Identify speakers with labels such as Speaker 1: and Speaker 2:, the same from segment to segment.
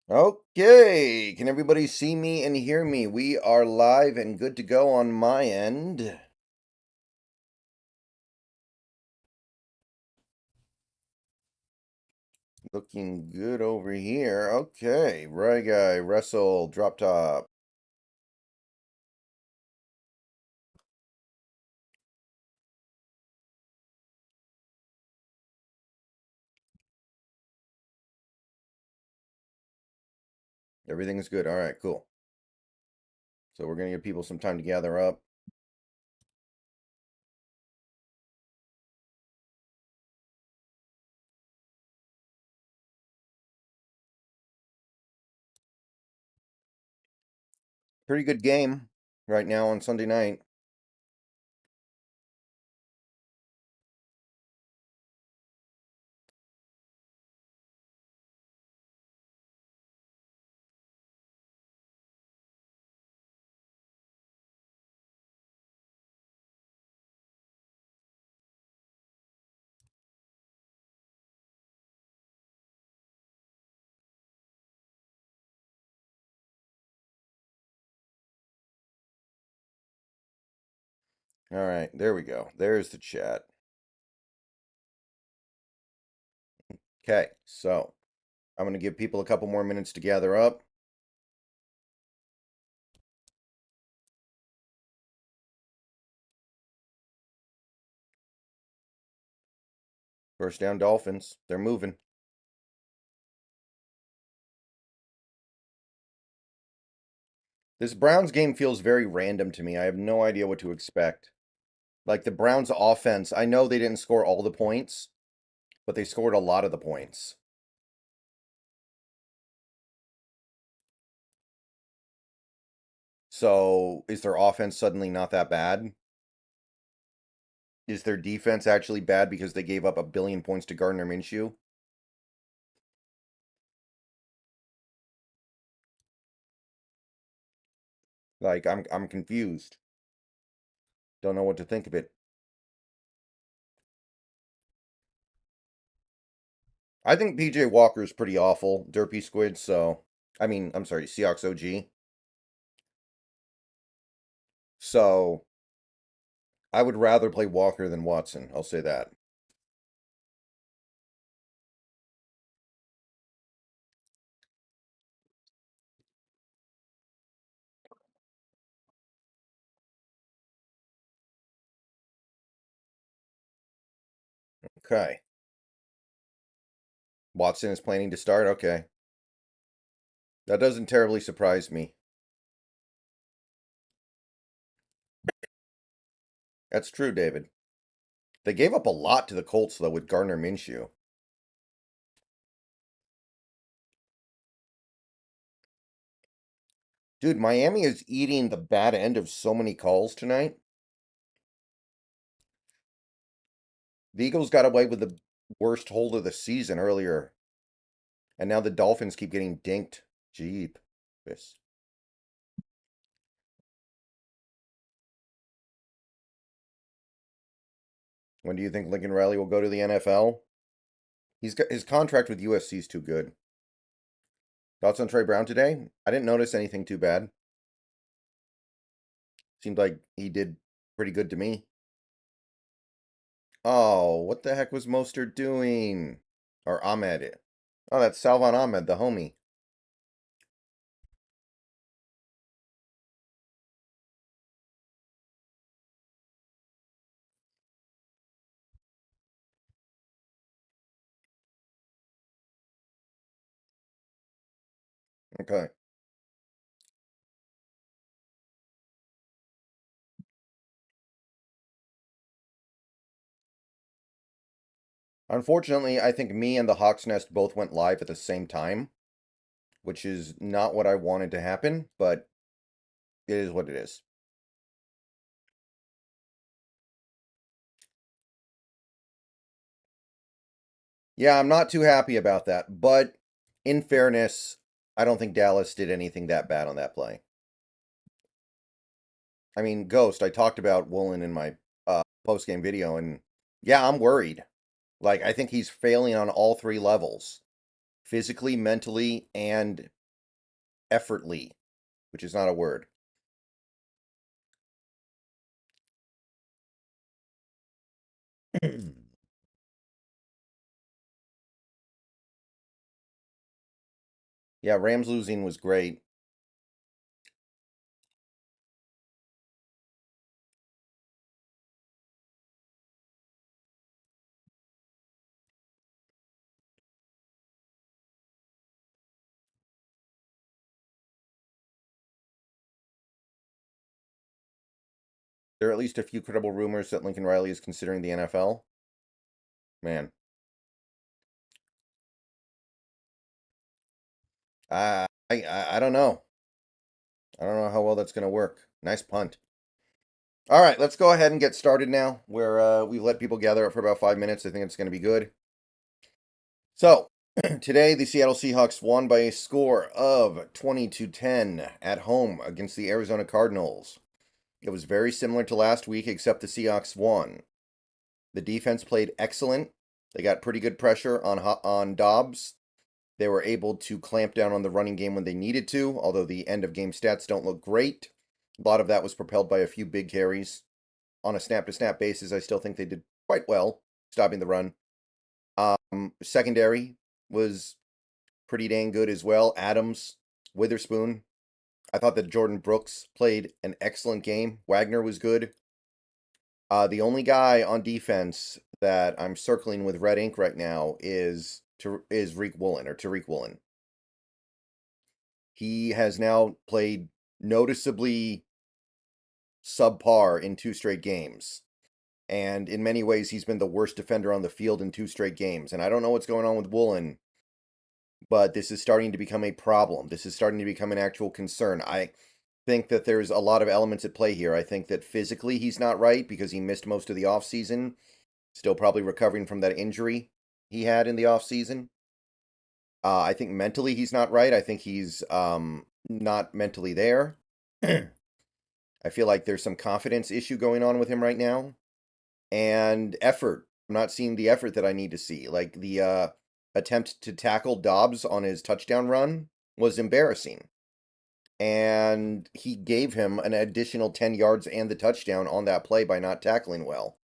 Speaker 1: Okay, can everybody see me and hear me? We are live and good to go on my end. Looking good over here. Okay, right guy, wrestle, drop top. Everything's good. All right, cool. So we're gonna give people some time to gather up. Pretty good game right now on Sunday night. All right, there we go. There's the chat. Okay, so I'm gonna give people a couple more minutes to gather up. First down, Dolphins. They're moving. This Browns game feels very random to me. I have no idea what to expect. Like the Browns offense, I know they didn't score all the points, but they scored a lot of the points. So is their offense suddenly not that bad? Is their defense actually bad because they gave up 1 billion points to Gardner Minshew? Like I'm confused. Don't know what to think of it. I think PJ Walker is pretty awful, Derpy Squid, so I'm sorry, Seahawks OG. So I would rather play Walker than Watson. I'll say that. Okay. Watson is planning to start? Okay. That doesn't terribly surprise me. That's true, David. They gave up a lot to the Colts, though, with Gardner Minshew. Dude, Miami is eating the bad end of so many calls tonight. The Eagles got away with the worst hold of the season earlier. And now the Dolphins keep getting dinked. Jeep. This. When do you think Lincoln Riley will go to the NFL? He's got his contract with USC is too good. Thoughts on Trey Brown today? I didn't notice anything too bad. Seemed like he did pretty good to me. Oh, what the heck was Mostert doing? Or Ahmed? Oh, that's Salvon Ahmed, the homie. Okay. Unfortunately, I think me and the Hawk's Nest both went live at the same time, which is not what I wanted to happen, but it is what it is. Yeah, I'm not too happy about that, but in fairness, I don't think Dallas did anything that bad on that play. I mean, Ghost, I talked about Woolen in my post-game video, and yeah, I'm worried. Like, I think he's failing on all three levels. Physically, mentally, and effortly, which is not a word. Yeah, Rams losing was great. There are at least a few credible rumors that Lincoln Riley is considering the NFL. Man. I don't know. I don't know how well that's going to work. Nice punt. All right, let's go ahead and get started now. Where we let people gather up for about 5 minutes. I think it's going to be good. So, today the Seattle Seahawks won by a score of 20-10 at home against the Arizona Cardinals. It was very similar to last week, except the Seahawks won. The defense played excellent. They got pretty good pressure on Dobbs. They were able to clamp down on the running game when they needed to, although the end of game stats don't look great. A lot of that was propelled by a few big carries. On a snap-to-snap basis, I still think they did quite well stopping the run. Secondary was pretty dang good as well. Adams, Witherspoon. I thought that Jordan Brooks played an excellent game. Wagner was good. The only guy on defense that I'm circling with red ink right now is Tariq Woolen. He has now played noticeably subpar in 2 straight games. And in many ways, he's been the worst defender on the field in 2 straight games. And I don't know what's going on with Woolen, but this is starting to become a problem. This is starting to become an actual concern. I think that there's a lot of elements at play here. I think that physically he's not right because he missed most of the offseason. Still probably recovering from that injury he had in the offseason. I think mentally he's not right. I think he's not mentally there. I feel like there's some confidence issue going on with him right now. And effort. I'm not seeing the effort that I need to see. Like the attempt to tackle Dobbs on his touchdown run was embarrassing. And he gave him an additional 10 yards and the touchdown on that play by not tackling well.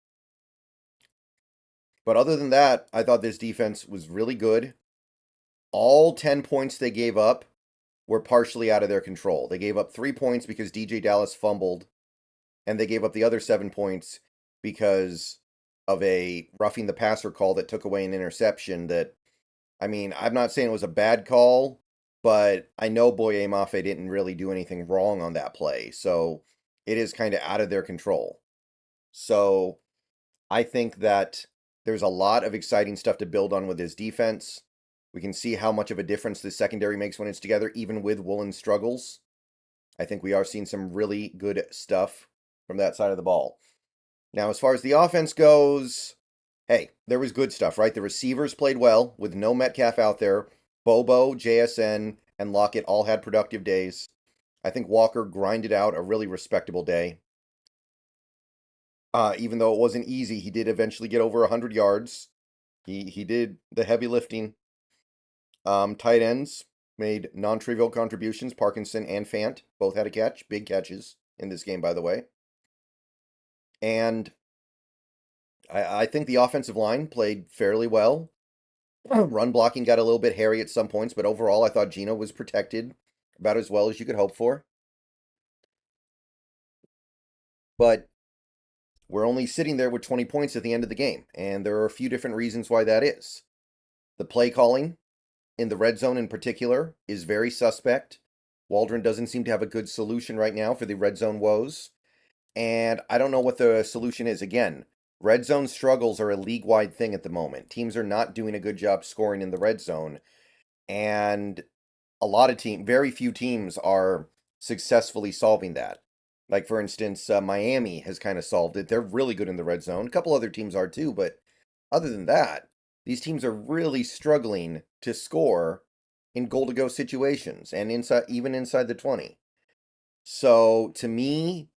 Speaker 1: But other than that, I thought this defense was really good. All 10 points they gave up were partially out of their control. They gave up 3 points because DJ Dallas fumbled, and they gave up the other 7 points because of a roughing the passer call that took away an interception that, I mean, I'm not saying it was a bad call, but I know Boye Mafe didn't really do anything wrong on that play, so it is kind of out of their control. So I think that there's a lot of exciting stuff to build on with his defense. We can see how much of a difference the secondary makes when it's together, even with Woolen's struggles. I think we are seeing some really good stuff from that side of the ball. Now, as far as the offense goes, hey, there was good stuff, right? The receivers played well with no Metcalf out there. Bobo, JSN, and Lockett all had productive days. I think Walker grinded out a really respectable day. Even though it wasn't easy, he did eventually get over 100 yards. He did the heavy lifting. Tight ends made non-trivial contributions. Parkinson and Fant both had a catch. Big catches in this game, by the way. And I think the offensive line played fairly well. Run blocking got a little bit hairy at some points, but overall I thought Gino was protected about as well as you could hope for. But we're only sitting there with 20 points at the end of the game, and there are a few different reasons why that is. The play calling, in the red zone in particular, is very suspect. Waldron doesn't seem to have a good solution right now for the red zone woes. And I don't know what the solution is. Again, red zone struggles are a league-wide thing at the moment. Teams are not doing a good job scoring in the red zone. And very few teams are successfully solving that. Like, for instance, Miami has kind of solved it. They're really good in the red zone. A couple other teams are too, but other than that, these teams are really struggling to score in goal-to-go situations and even inside the 20. So, to me,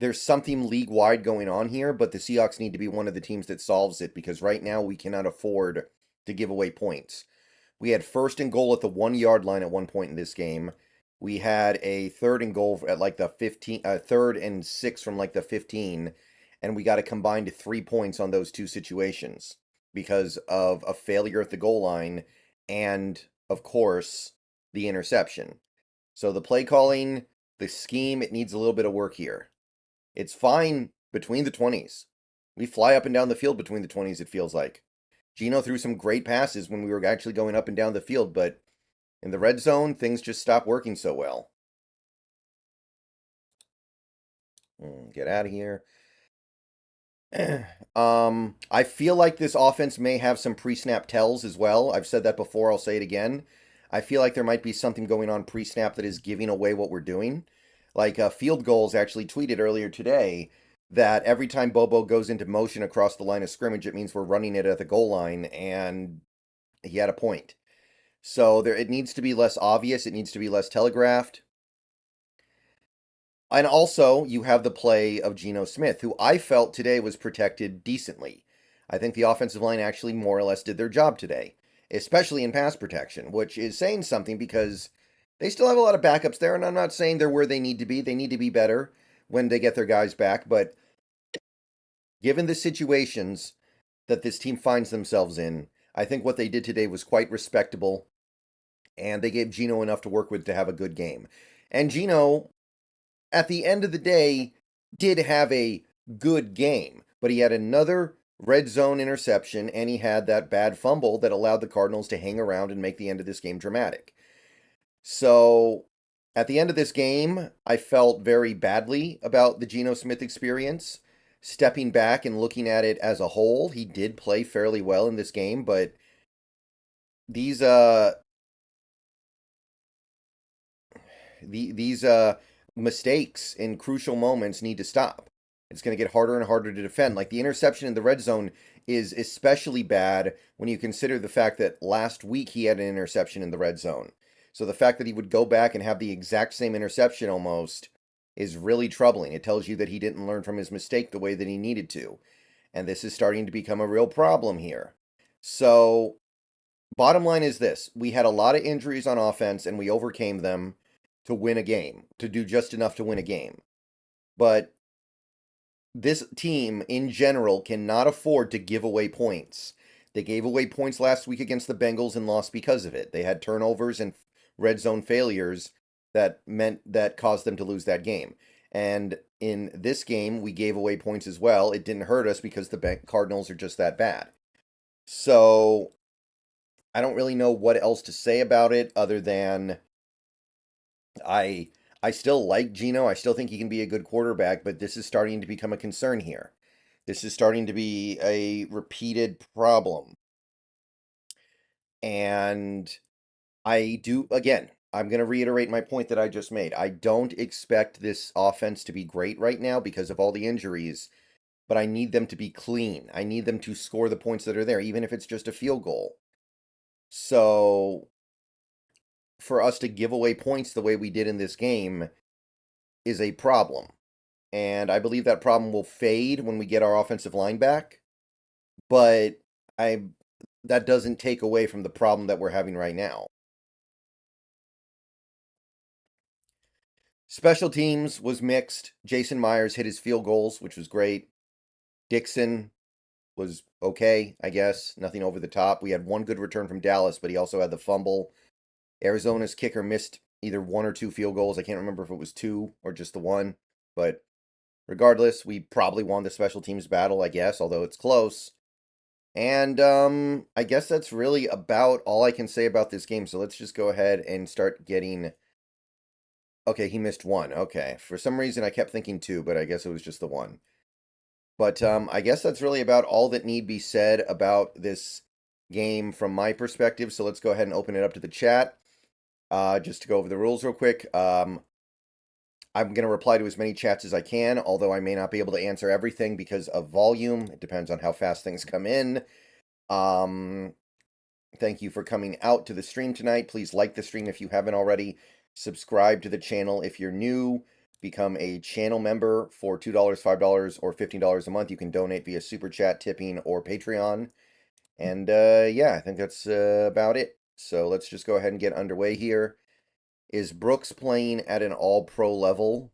Speaker 1: there's something league-wide going on here, but the Seahawks need to be one of the teams that solves it because right now we cannot afford to give away points. We had 1st and goal at the 1-yard line at one point in this game. we had a third and goal at like the 15, third and 6 from like the 15, and we got a combined 3 points on those two situations because of a failure at the goal line and, of course, the interception. So the play calling, the scheme, it needs a little bit of work here. It's fine between the 20s. We fly up and down the field between the 20s, it feels like. Gino threw some great passes when we were actually going up and down the field, but in the red zone, things just stopped working so well. Get out of here. I feel like this offense may have some pre-snap tells as well. I've said that before, I'll say it again. I feel like there might be something going on pre-snap that is giving away what we're doing. Like Field Goals actually tweeted earlier today that every time Bobo goes into motion across the line of scrimmage, it means we're running it at the goal line, and he had a point. So it needs to be less obvious, it needs to be less telegraphed. And also, you have the play of Geno Smith, who I felt today was protected decently. I think the offensive line actually more or less did their job today, especially in pass protection, which is saying something because they still have a lot of backups there, and I'm not saying they're where they need to be. They need to be better when they get their guys back, but given the situations that this team finds themselves in, I think what they did today was quite respectable, and they gave Geno enough to work with to have a good game. And Geno, at the end of the day, did have a good game, but he had another red zone interception, and he had that bad fumble that allowed the Cardinals to hang around and make the end of this game dramatic. So, at the end of this game, I felt very badly about the Geno Smith experience. Stepping back and looking at it as a whole, he did play fairly well in this game, but these mistakes in crucial moments need to stop. It's going to get harder and harder to defend. Like the interception in the red zone is especially bad when you consider the fact that last week he had an interception in the red zone. So the fact that he would go back and have the exact same interception almost is really troubling. It tells you that he didn't learn from his mistake the way that he needed to. And this is starting to become a real problem here. So, bottom line is this. We had a lot of injuries on offense, and we overcame them to win a game, to do just enough to win a game. But this team, in general, cannot afford to give away points. They gave away points last week against the Bengals and lost because of it. They had turnovers and red zone failures that caused them to lose that game. And in this game, we gave away points as well. It didn't hurt us because the Cardinals are just that bad. So, I don't really know what else to say about it other than I still like Geno. I still think he can be a good quarterback, but this is starting to become a concern here. This is starting to be a repeated problem. And I'm going to reiterate my point that I just made. I don't expect this offense to be great right now because of all the injuries, but I need them to be clean. I need them to score the points that are there, even if it's just a field goal. So, for us to give away points the way we did in this game is a problem. And I believe that problem will fade when we get our offensive line back. But that doesn't take away from the problem that we're having right now. Special teams was mixed. Jason Myers hit his field goals, which was great. Dixon was okay, I guess. Nothing over the top. We had one good return from Dallas, but he also had the fumble. Arizona's kicker missed either one or two field goals. I can't remember if it was two or just the one. But regardless, we probably won the special teams battle, I guess, although it's close. And I guess that's really about all I can say about this game. So let's just go ahead and start getting... Okay, he missed one. Okay. For some reason, I kept thinking two, but I guess it was just the one. But I guess that's really about all that need be said about this game from my perspective. So let's go ahead and open it up to the chat. Just to go over the rules real quick. I'm going to reply to as many chats as I can, although I may not be able to answer everything because of volume. It depends on how fast things come in. Thank you for coming out to the stream tonight. Please like the stream if you haven't already. Subscribe to the channel if you're new. Become a channel member for $2, $5, or $15 a month. You can donate via Super Chat, tipping, or Patreon. And yeah, I think that's about it. So let's just go ahead and get underway here. Is Brooks playing at an all-pro level?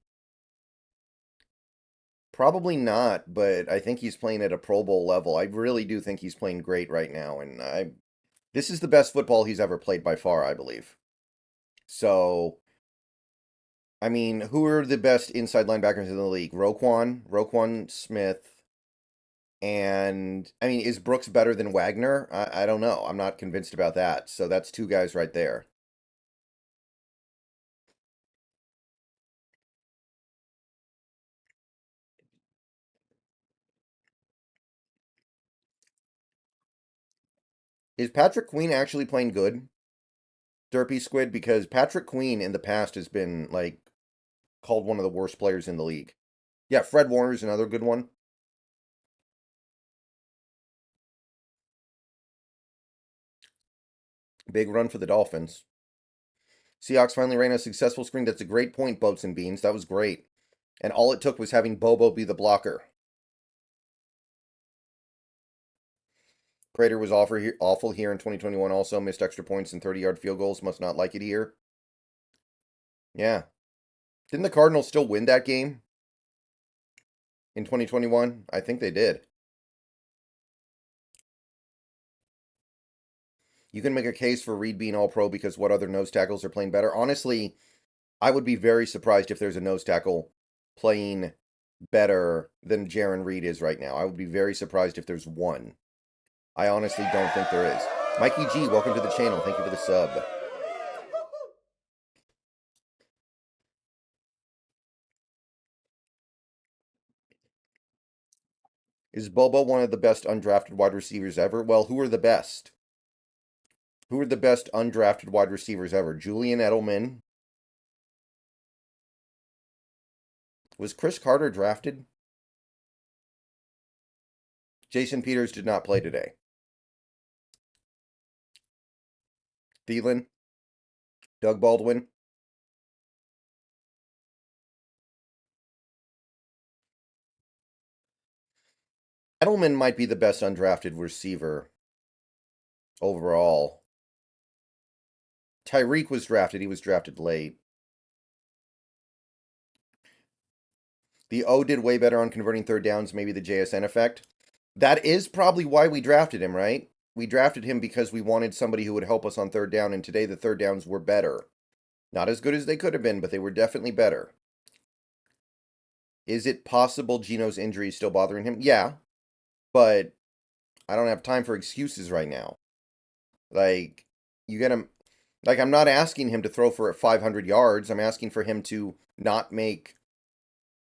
Speaker 1: Probably not, but I think he's playing at a Pro Bowl level. I really do think he's playing great right now, and this is the best football he's ever played by far, I believe. So, I mean, who are the best inside linebackers in the league? Roquan Smith, and I mean, is Brooks better than Wagner? I don't know. I'm not convinced about that. So that's two guys right there. Is Patrick Queen actually playing good, Derpy Squid? Because Patrick Queen in the past has been like called one of the worst players in the league. Yeah, Fred Warner's another good one. Big run for the Dolphins. Seahawks finally ran a successful screen. That's a great point, Boats and Beans. That was great. And all it took was having Bobo be the blocker. Prater was awful here in 2021 also. Missed extra points and 30-yard field goals. Must not like it here. Yeah. Didn't the Cardinals still win that game in 2021? I think they did. You can make a case for Reed being all-pro because what other nose tackles are playing better? Honestly, I would be very surprised if there's a nose tackle playing better than Jaron Reed is right now. I would be very surprised if there's one. I honestly don't think there is. Mikey G, welcome to the channel. Thank you for the sub. Is Bobo one of the best undrafted wide receivers ever? Well, who are the best? Who are the best undrafted wide receivers ever? Julian Edelman. Was Chris Carter drafted? Jason Peters did not play today. Thielen. Doug Baldwin. Edelman might be the best undrafted receiver overall. Tyreek was drafted. He was drafted late. The O did way better on converting third downs, maybe the JSN effect. That is probably why we drafted him, right? We drafted him because we wanted somebody who would help us on third down, and today the third downs were better. Not as good as they could have been, but they were definitely better. Is it possible Gino's injury is still bothering him? Yeah, but I don't have time for excuses right now. Like, you get him. Like, I'm not asking him to throw for 500 yards. I'm asking for him to not make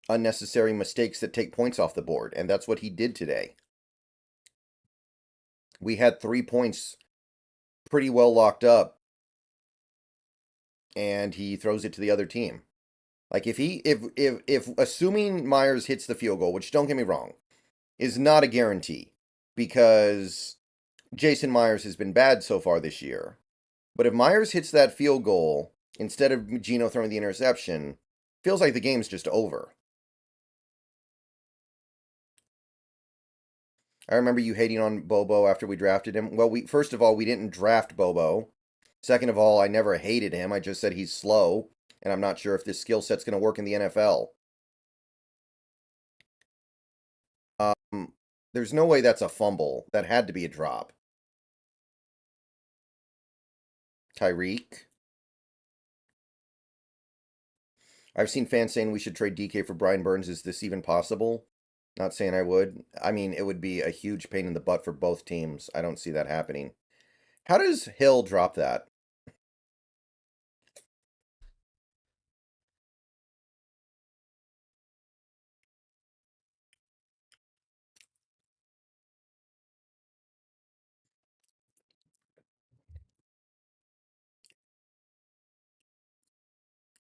Speaker 1: unnecessary mistakes that take points off the board, and that's what he did today. We had 3 points pretty well locked up, and he throws it to the other team. Like, if assuming Myers hits the field goal, which, don't get me wrong, is not a guarantee, because Jason Myers has been bad so far this year. But if Myers hits that field goal instead of Gino throwing the interception, feels like the game's just over. I remember you hating on Bobo after we drafted him. Well, first of all, we didn't draft Bobo. Second of all, I never hated him. I just said he's slow, and I'm not sure if this skill set's going to work in the NFL. There's no way that's a fumble. That had to be a drop. Tyreek. I've seen fans saying we should trade DK for Brian Burns. Is this even possible? Not saying I would. I mean, it would be a huge pain in the butt for both teams. I don't see that happening. How does Hill drop that?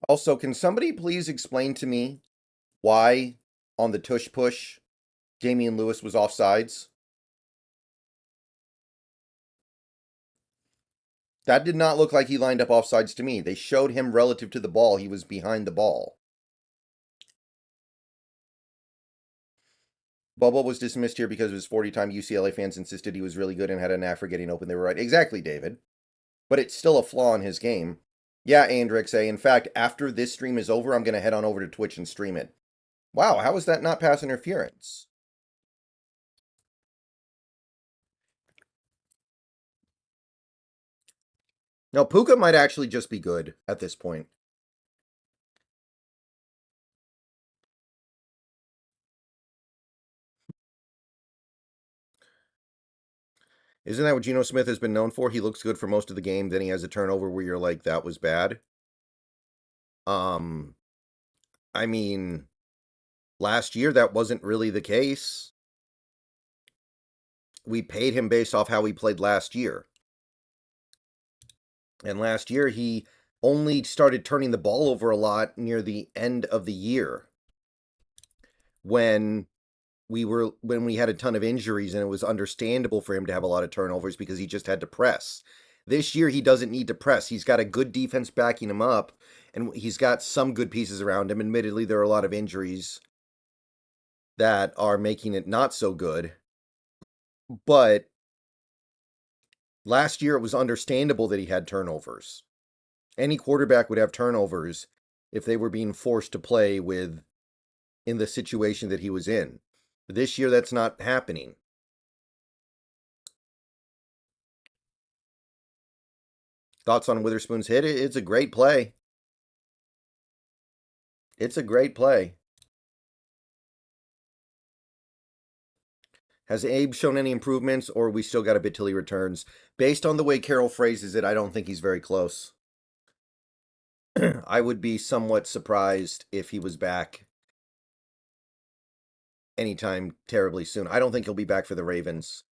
Speaker 1: Also, can somebody please explain to me why on the tush push Damian Lewis was offsides? That did not look like he lined up offsides to me. They showed him relative to the ball. He was behind the ball. Bubble was dismissed here because his 40-time UCLA fans insisted he was really good and had a knack for getting open. They were right. Exactly, David. But it's still a flaw in his game. Yeah, Andrix, in fact, after this stream is over, I'm going to head on over to Twitch and stream it. Wow, how is that not pass interference? No, Puka might actually just be good at this point. Isn't that what Geno Smith has been known for? He looks good for most of the game, then he has a turnover where you're like, that was bad. I mean, last year that wasn't really the case. We paid him based off how he played last year. And last year he only started turning the ball over a lot near the end of the year when we had a ton of injuries, and it was understandable for him to have a lot of turnovers because he just had to press. This year he doesn't need to press. He's got a good defense backing him up, and he's got some good pieces around him. Admittedly, there are a lot of injuries that are making it not so good. But last year it was understandable that he had turnovers. Any quarterback would have turnovers if they were being forced to play in the situation that he was in. This year that's not happening. Thoughts on Witherspoon's hit? It's a great play. It's a great play. Has Abe shown any improvements, or we still got a bit till he returns? Based on the way Carroll phrases it, I don't think he's very close. I would be somewhat surprised if he was back anytime terribly soon. I don't think he'll be back for the Ravens.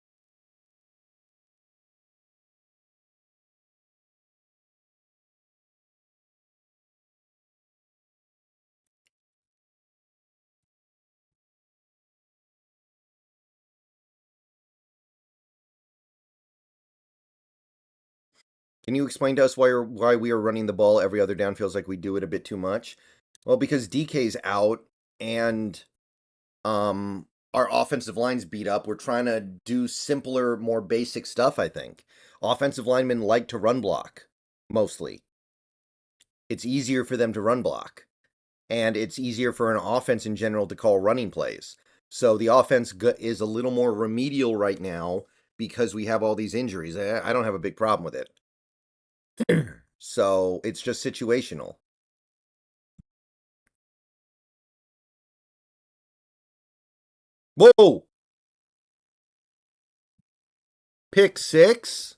Speaker 1: Can you explain to us why we are running the ball every other down? Feels like we do it a bit too much. Well, because DK's out and our offensive line's beat up. We're trying to do simpler, more basic stuff, I think. Offensive linemen like to run block, mostly. It's easier for them to run block. And it's easier for an offense in general to call running plays. So the offense is a little more remedial right now because we have all these injuries. I don't have a big problem with it. So it's just situational. Whoa! Pick six?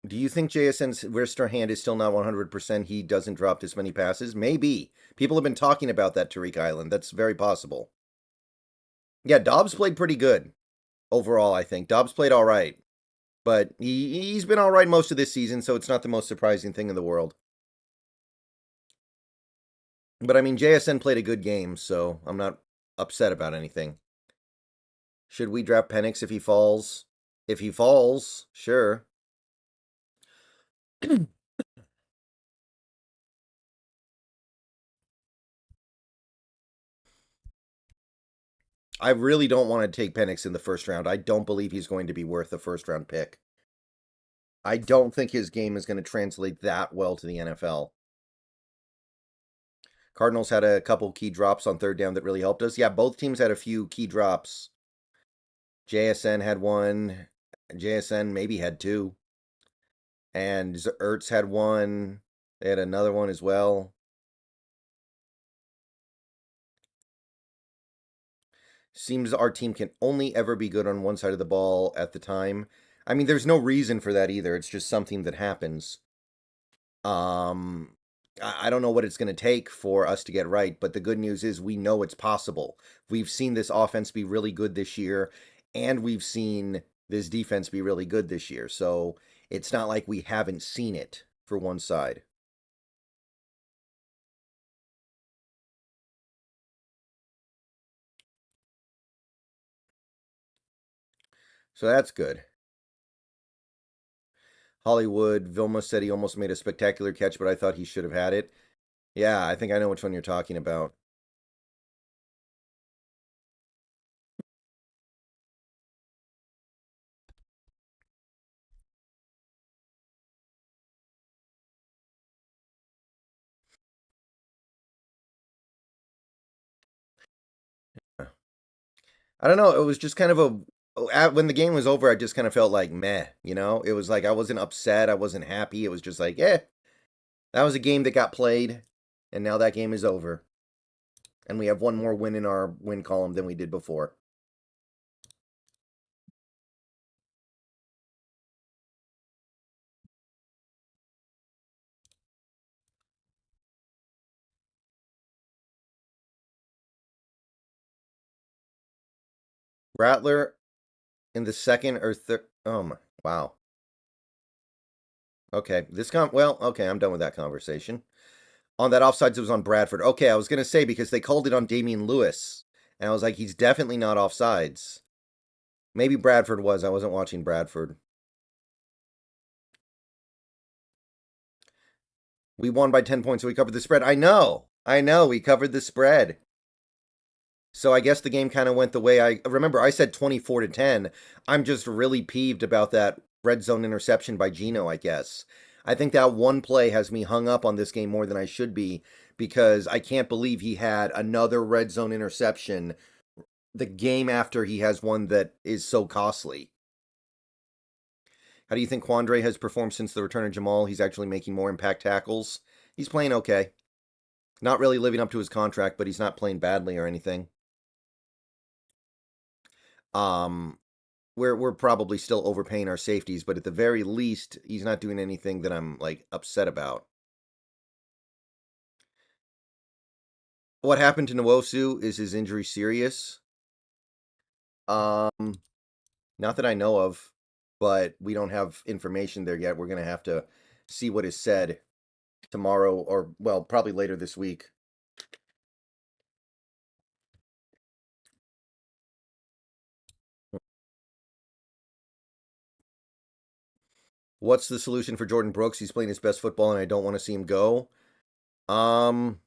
Speaker 1: Do you think JSN's wrist hand is still not 100%? He doesn't drop this many passes? Maybe. People have been talking about that, Tariq Island. That's very possible. Yeah, Dobbs played pretty good overall, I think. Dobbs played all right. But he's been all right most of this season, so it's not the most surprising thing in the world. But I mean, JSN played a good game, so I'm not upset about anything. Should we draft Penix if he falls? If he falls, sure. I really don't want to take Penix in the first round. I don't believe he's going to be worth a first round pick. I don't think his game is going to translate that well to the NFL. Cardinals had a couple key drops on third down that really helped us. Yeah, both teams had a few key drops. JSN had one. JSN maybe had two. And Ertz had one. They had another one as well. Seems our team can only ever be good on one side of the ball at the time. I mean, there's no reason for that either. It's just something that happens. I don't know what it's going to take for us to get right, but the good news is we know it's possible. We've seen this offense be really good this year, and we've seen this defense be really good this year. So it's not like we haven't seen it for one side. So that's good. Hollywood, Vilma said he almost made a spectacular catch, but I thought he should have had it. Yeah, I think I know which one you're talking about. I don't know. It was just kind of when the game was over, I just kind of felt like meh. It was like I wasn't upset, I wasn't happy. It was just like, that was a game that got played, and now that game is over, and we have one more win in our win column than we did before. Rattler in the second or third. Oh my! Wow. Okay, okay, I'm done with that conversation. On that offsides, it was on Bradford. Okay, I was gonna say because they called it on Damian Lewis, and I was like, he's definitely not offsides. Maybe Bradford was. I wasn't watching Bradford. We won by 10 points, so we covered the spread. I know, we covered the spread. So I guess the game kind of went the way I remember. I said 24-10. I'm just really peeved about that red zone interception by Geno, I guess. I think that one play has me hung up on this game more than I should be because I can't believe he had another red zone interception the game after he has one that is so costly. How do you think Quandre has performed since the return of Jamal? He's actually making more impact tackles. He's playing okay. Not really living up to his contract, but he's not playing badly or anything. Um, we're probably still overpaying our safeties, but at the very least, he's not doing anything that I'm like upset about. What happened to Nwosu? Is his injury serious? Um, Not that I know of, but we don't have information there yet. We're gonna have to see what is said tomorrow, or well, probably later this week. What's the solution for Jordan Brooks? He's playing his best football, and I don't want to see him go. Um,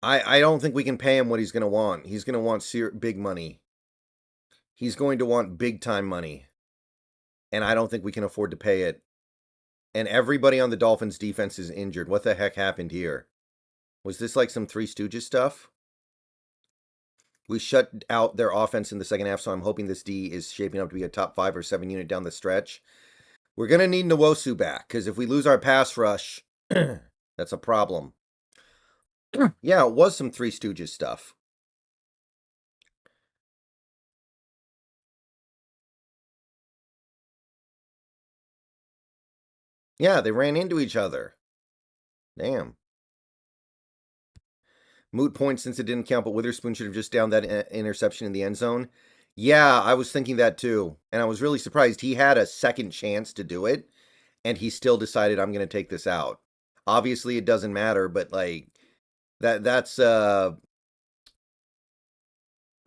Speaker 1: I don't think we can pay him what he's going to want. He's going to want big money. He's going to want big time money, and I don't think we can afford to pay it. And everybody on the Dolphins defense is injured. What the heck happened here? Was this like some Three Stooges stuff? We shut out their offense in the second half, so I'm hoping this D is shaping up to be a top 5 or 7 unit down the stretch. We're going to need Nwosu back, because if we lose our pass rush, that's a problem. Yeah, it was some Three Stooges stuff. Yeah, they ran into each other. Damn. Moot point since it didn't count, but Witherspoon should have just downed that interception in the end zone. Yeah, I was thinking that too. And I was really surprised. He had a second chance to do it, and he still decided I'm going to take this out. Obviously, it doesn't matter, but like that's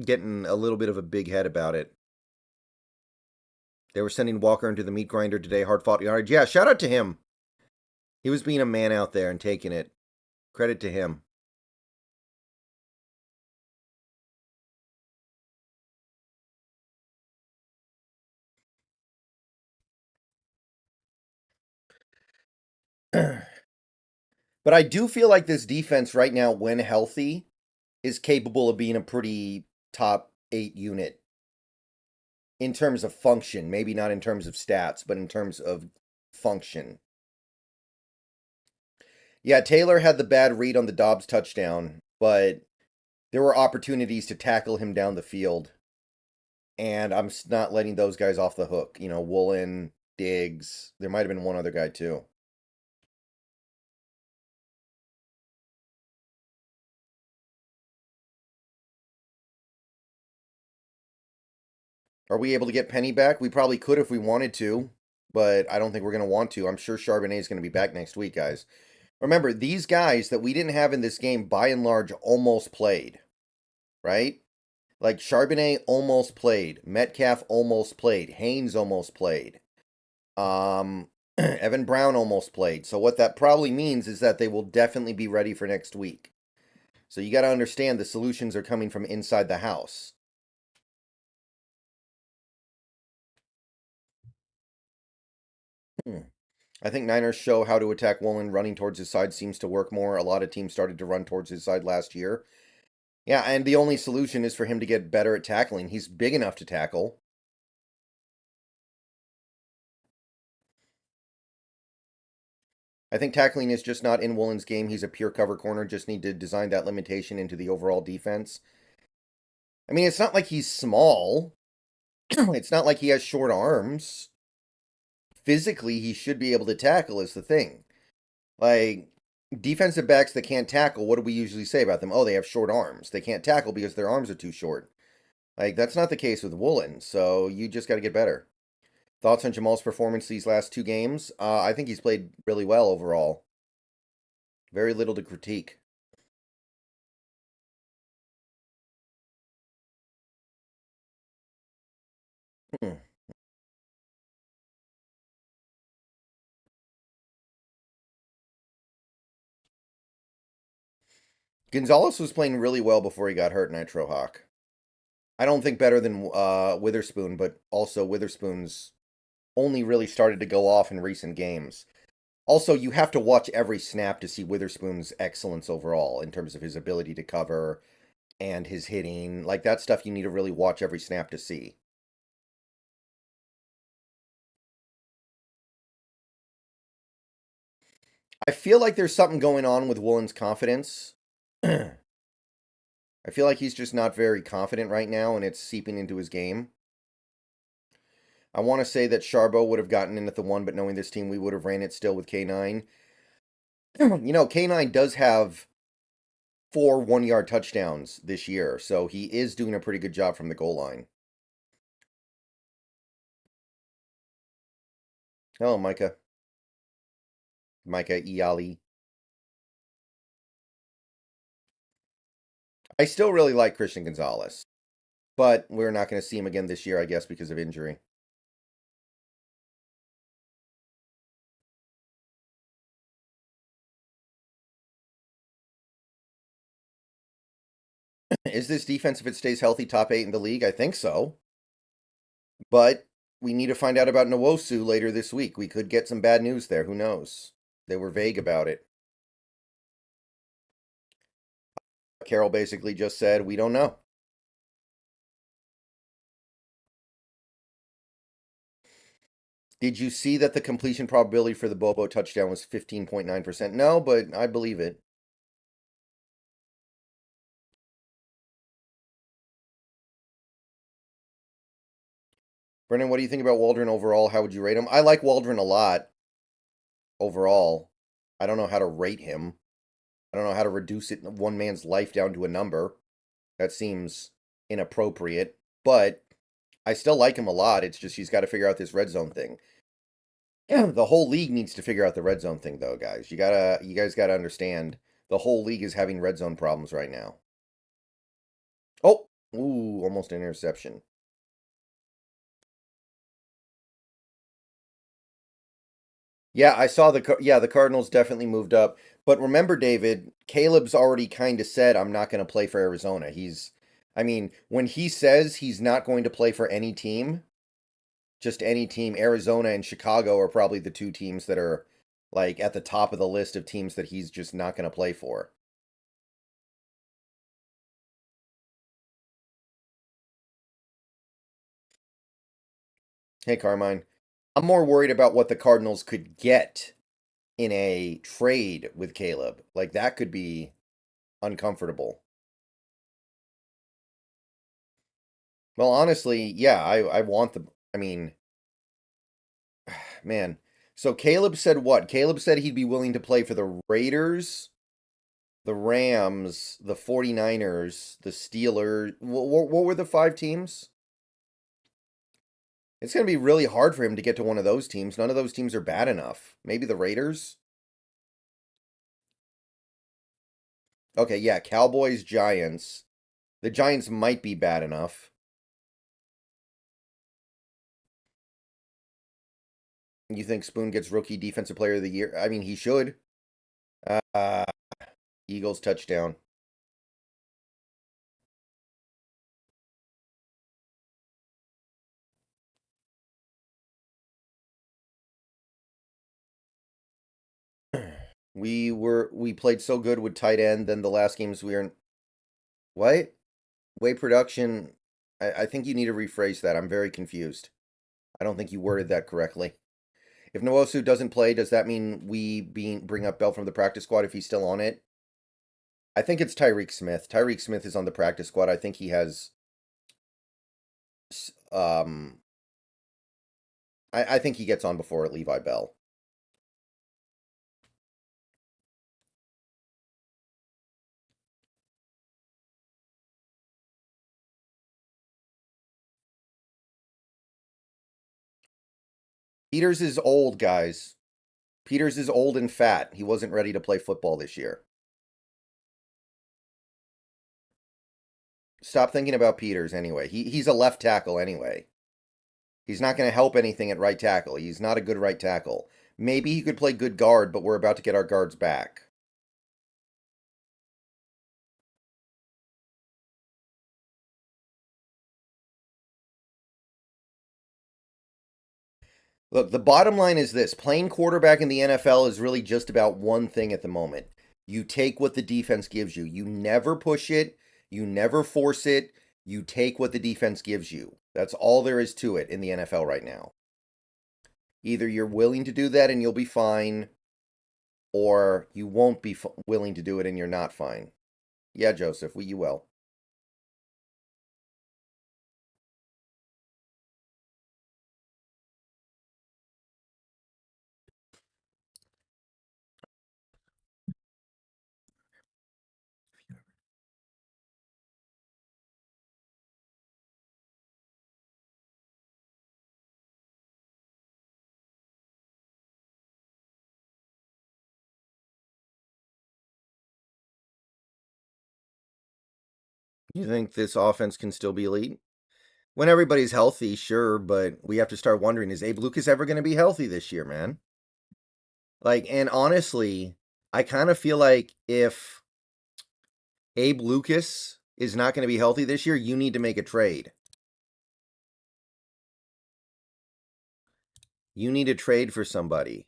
Speaker 1: getting a little bit of a big head about it. They were sending Walker into the meat grinder today, hard fought yard. Yeah, shout out to him. He was being a man out there and taking it. Credit to him. But I do feel like this defense right now, when healthy, is capable of being a pretty top 8 unit in terms of function. Maybe not in terms of stats, but in terms of function. Yeah, Taylor had the bad read on the Dobbs touchdown, but there were opportunities to tackle him down the field. And I'm not letting those guys off the hook. Woolen, Diggs. There might have been one other guy too. Are we able to get Penny back? We probably could if we wanted to, but I don't think we're going to want to. I'm sure Charbonnet is going to be back next week, guys. Remember, these guys that we didn't have in this game, by and large, almost played, right? Like Charbonnet almost played, Metcalf almost played, Haynes almost played, Evan Brown almost played. So what that probably means is that they will definitely be ready for next week. So you got to understand the solutions are coming from inside the house. I think Niners show how to attack Woolen. Running towards his side seems to work more. A lot of teams started to run towards his side last year. Yeah, and the only solution is for him to get better at tackling. He's big enough to tackle. I think tackling is just not in Woolen's game. He's a pure cover corner. Just need to design that limitation into the overall defense. I mean, it's not like he's small. It's not like he has short arms. Physically, he should be able to tackle is the thing. Like, defensive backs that can't tackle, what do we usually say about them? Oh, they have short arms. They can't tackle because their arms are too short. Like, that's not the case with Woolen, so you just got to get better. Thoughts on Jamal's performance these last two games? I think he's played really well overall. Very little to critique. Hmm. Gonzalez was playing really well before he got hurt, Nitro Hawk. I don't think better than Witherspoon, but also Witherspoon's only really started to go off in recent games. Also, you have to watch every snap to see Witherspoon's excellence overall in terms of his ability to cover and his hitting. Like, that stuff you need to really watch every snap to see. I feel like there's something going on with Woolen's confidence. I feel like he's just not very confident right now, and it's seeping into his game. I want to say that Sharbo would have gotten in at the one, but knowing this team, we would have ran it still with K9. K9 does have 4 1-yard touchdowns this year, so he is doing a pretty good job from the goal line. Oh, Micah. Micah Iali. I still really like Christian Gonzalez, but we're not going to see him again this year, I guess, because of injury. Is this defense, if it stays healthy, top 8 in the league? I think so. But we need to find out about Nwosu later this week. We could get some bad news there. Who knows? They were vague about it. Carol basically just said, we don't know. Did you see that the completion probability for the Bobo touchdown was 15.9%? No, but I believe it. Brennan, what do you think about Waldron overall? How would you rate him? I like Waldron a lot overall. I don't know how to rate him. I don't know how to reduce it one man's life down to a number. That seems inappropriate, but I still like him a lot. It's just he's got to figure out this red zone thing. Yeah, the whole league needs to figure out the red zone thing though, guys. You guys gotta understand the whole league is having red zone problems right now. Oh, ooh, almost an interception. Yeah, I saw the Cardinals definitely moved up. But remember, David, Caleb's already kind of said I'm not going to play for Arizona. I mean, when he says he's not going to play for any team, just any team, Arizona and Chicago are probably the two teams that are like at the top of the list of teams that he's just not going to play for. Hey, Carmine, I'm more worried about what the Cardinals could get in a trade with Caleb. Like, that could be uncomfortable. Well, honestly, yeah, I want the. I mean, man. So Caleb said what? Caleb said he'd be willing to play for the Raiders, the Rams, the 49ers, the Steelers. What were the 5 teams? It's going to be really hard for him to get to one of those teams. None of those teams are bad enough. Maybe the Raiders? Okay, yeah, Cowboys, Giants. The Giants might be bad enough. You think Spoon gets rookie defensive player of the year? I mean, he should. Uh, Eagles touchdown. We played so good with tight end, then the last games we were What? Way production. I think you need to rephrase that. I'm very confused. I don't think you worded that correctly. If Nwosu doesn't play, does that mean we bring up Bell from the practice squad if he's still on it? I think it's Tyreek Smith. Tyreek Smith is on the practice squad. I think he has. I think he gets on before Levi Bell. Peters is old, guys. Peters is old and fat. He wasn't ready to play football this year. Stop thinking about Peters anyway. He's a left tackle anyway. He's not going to help anything at right tackle. He's not a good right tackle. Maybe he could play good guard, but we're about to get our guards back. Look, the bottom line is this. Playing quarterback in the NFL is really just about one thing at the moment. You take what the defense gives you. You never push it. You never force it. You take what the defense gives you. That's all there is to it in the NFL right now. Either you're willing to do that and you'll be fine, or you won't be willing to do it and you're not fine. Yeah, Joseph, you will. You think this offense can still be elite? When everybody's healthy, sure, but we have to start wondering, is Abe Lucas ever going to be healthy this year, man? Like, and honestly, I kind of feel like if Abe Lucas is not going to be healthy this year, you need to make a trade. You need to trade for somebody.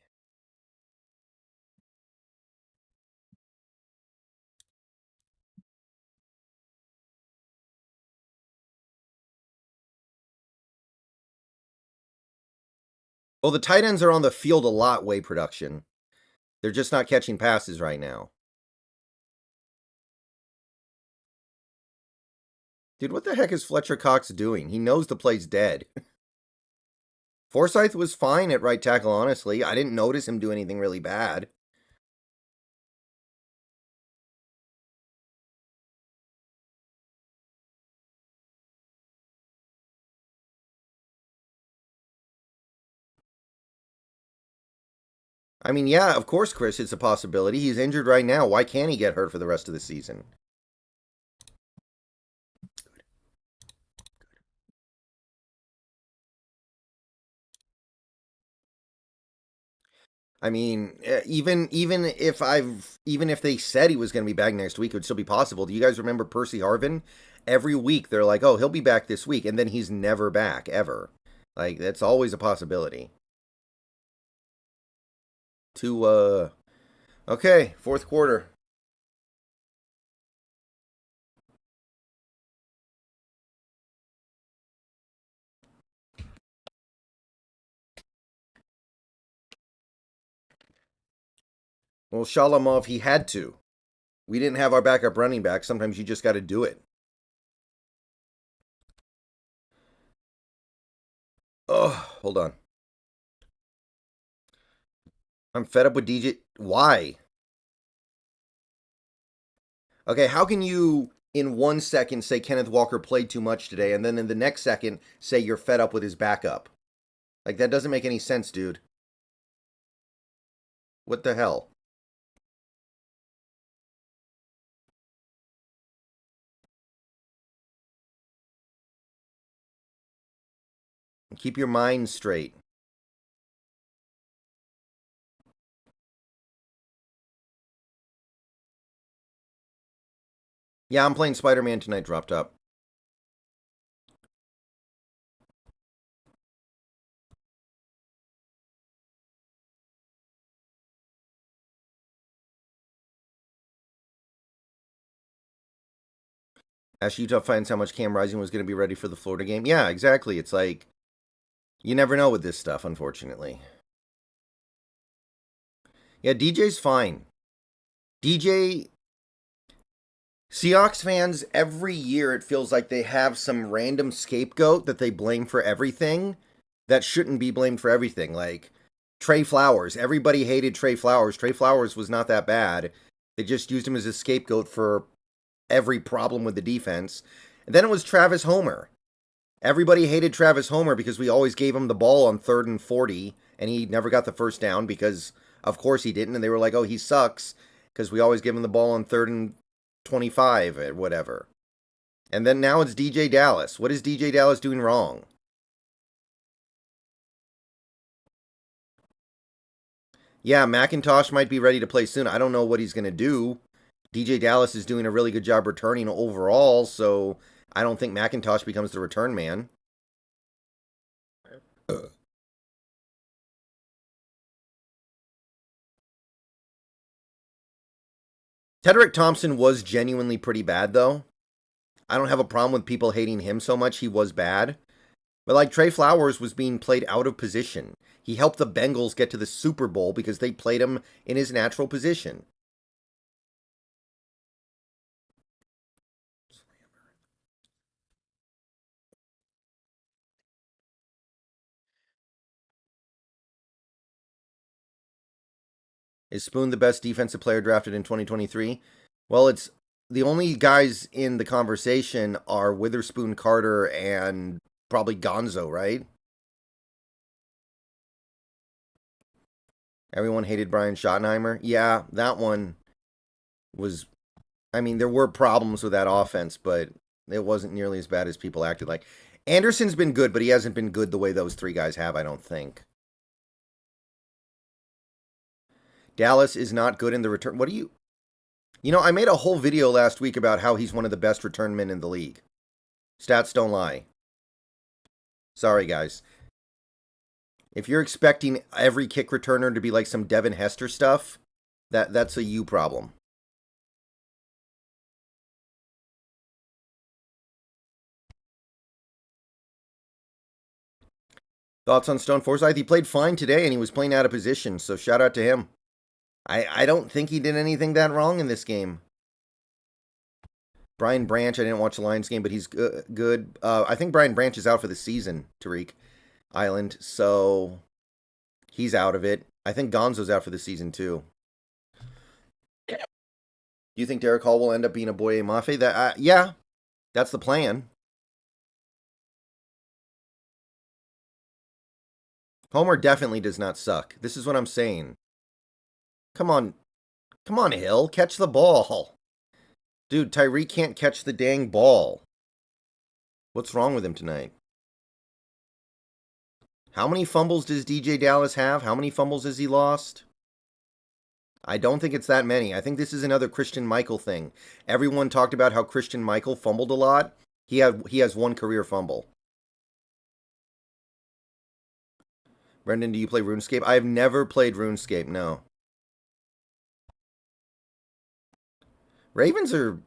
Speaker 1: Well, the tight ends are on the field a lot, way production. They're just not catching passes right now. Dude, what the heck is Fletcher Cox doing? He knows the play's dead. Forsyth was fine at right tackle, honestly. I didn't notice him do anything really bad. I mean, yeah, of course, Chris, it's a possibility. He's injured right now. Why can't he get hurt for the rest of the season? I mean, even if they said he was going to be back next week, it would still be possible. Do you guys remember Percy Harvin? Every week they're like, "Oh, he'll be back this week," and then he's never back ever. Like that's always a possibility. Okay, fourth quarter. Well, Shalamov, he had to. We didn't have our backup running back. Sometimes you just got to do it. Oh, hold on. I'm fed up with DJ. Why? Okay, how can you in 1 second say Kenneth Walker played too much today, and then in the next second say you're fed up with his backup? Like that doesn't make any sense, dude. What the hell? Keep your mind straight. Yeah, I'm playing Spider-Man tonight. Dropped up. As Utah finds how much Cam Rising was going to be ready for the Florida game. Yeah, exactly. It's like, you never know with this stuff, unfortunately. Yeah, DJ's fine. DJ, Seahawks fans, every year it feels like they have some random scapegoat that they blame for everything that shouldn't be blamed for everything. Like Trey Flowers. Everybody hated Trey Flowers. Trey Flowers was not that bad. They just used him as a scapegoat for every problem with the defense. And then it was Travis Homer. Everybody hated Travis Homer because we always gave him the ball on 3rd and 40, and he never got the first down because, of course, he didn't. And they were like, oh, he sucks because we always give him the ball on 3rd and 25 or whatever. And then now it's DJ Dallas. What is DJ Dallas doing wrong? Yeah, McIntosh might be ready to play soon. I don't know what he's going to do. DJ Dallas is doing a really good job returning overall, so I don't think McIntosh becomes the return man. Tedrick Thompson was genuinely pretty bad, though. I don't have a problem with people hating him so much. He was bad. But like Trey Flowers was being played out of position. He helped the Bengals get to the Super Bowl because they played him in his natural position. Is Spoon the best defensive player drafted in 2023? Well, it's the only guys in the conversation are Witherspoon, Carter, and probably Gonzo, right? Everyone hated Brian Schottenheimer. Yeah, that one was. I mean, there were problems with that offense, but it wasn't nearly as bad as people acted like. Anderson's been good, but he hasn't been good the way those three guys have, I don't think. Dallas is not good in the return. What do you. You know, I made a whole video last week about how he's one of the best return men in the league. Stats don't lie. Sorry, guys. If you're expecting every kick returner to be like some Devin Hester stuff, that's a you problem. Thoughts on Stone Forsythe? He played fine today, and he was playing out of position, so shout out to him. I don't think he did anything that wrong in this game. Brian Branch, I didn't watch the Lions game, but he's good. I think Brian Branch is out for the season, Tariq Island, so he's out of it. I think Gonzo's out for the season, too. Do you think Derek Hall will end up being a Boye Mafe? Yeah, that's the plan. Homer definitely does not suck. This is what I'm saying. Come on, Hill, catch the ball. Dude, Tyreek can't catch the dang ball. What's wrong with him tonight? How many fumbles does DJ Dallas have? How many fumbles has he lost? I don't think it's that many. I think this is another Christian Michael thing. Everyone talked about how Christian Michael fumbled a lot. He has one career fumble. Brendan, do you play RuneScape? I've never played RuneScape, no. Ravens are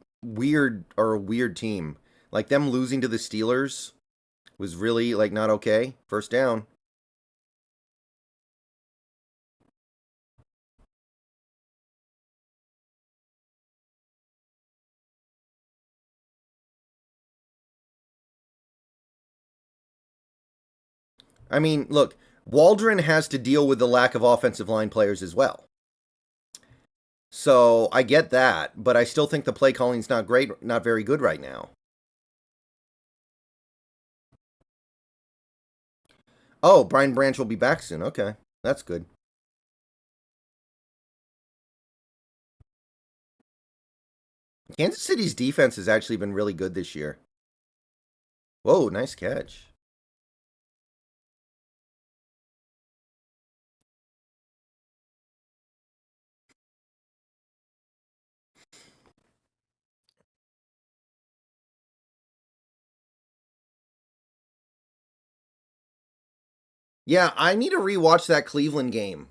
Speaker 1: a weird team. Like them losing to the Steelers was really like not okay. First down. I mean, look, Waldron has to deal with the lack of offensive line players as well. So I get that, but I still think the play calling's not great, not very good right now. Oh, Brian Branch will be back soon. Okay, that's good. Kansas City's defense has actually been really good this year. Whoa, nice catch. Yeah, I need to rewatch that Cleveland game.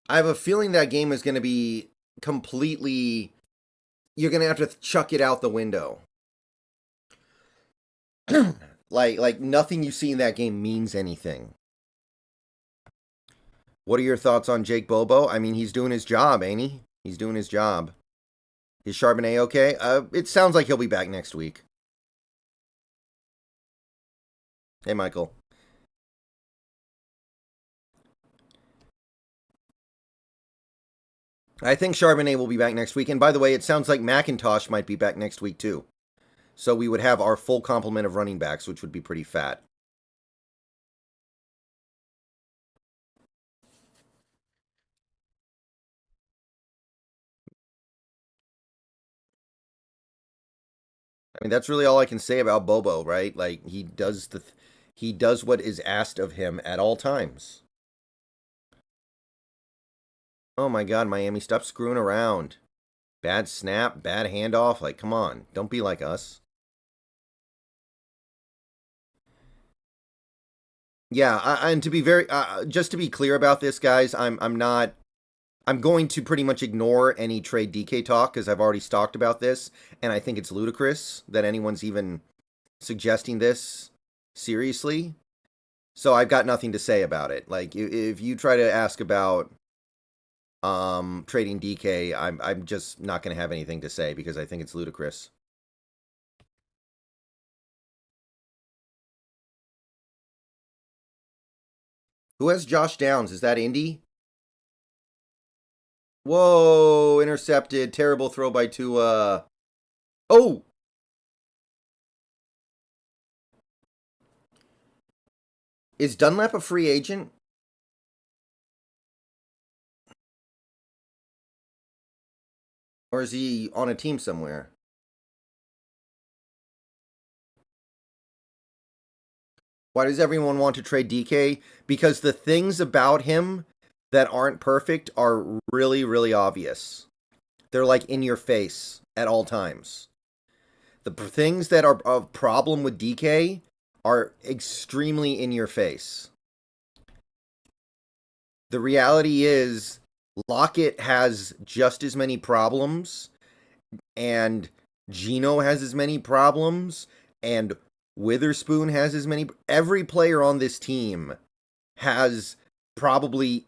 Speaker 1: I have a feeling that game is going to be completely. You're going to have to chuck it out the window. Like nothing you see in that game means anything. What are your thoughts on Jake Bobo? I mean, he's doing his job, ain't he? He's doing his job. Is Charbonnet okay? It sounds like he'll be back next week. Hey, Michael. I think Charbonnet will be back next week. And by the way, it sounds like McIntosh might be back next week too. So we would have our full complement of running backs, which would be pretty fat. I mean, that's really all I can say about Bobo, right? Like he does what is asked of him at all times. Oh my God, Miami, stop screwing around. Bad snap, bad handoff. Like, come on, don't be like us. Yeah, and to be very, just to be clear about this, guys, I'm not. I'm going to pretty much ignore any trade DK talk because I've already talked about this, and I think it's ludicrous that anyone's even suggesting this seriously. So I've got nothing to say about it. Like if you try to ask about trading DK, I'm just not going to have anything to say because I think it's ludicrous. Who has Josh Downs? Is that Indy? Whoa, intercepted. Terrible throw by Tua. Oh! Is Dunlap a free agent? Or is he on a team somewhere? Why does everyone want to trade DK? Because the things about him that aren't perfect are really, really obvious. They're like in your face at all times. The things that are a problem with DK are extremely in your face. The reality is, Lockett has just as many problems, and Gino has as many problems, and Witherspoon has as many. Every player on this team has probably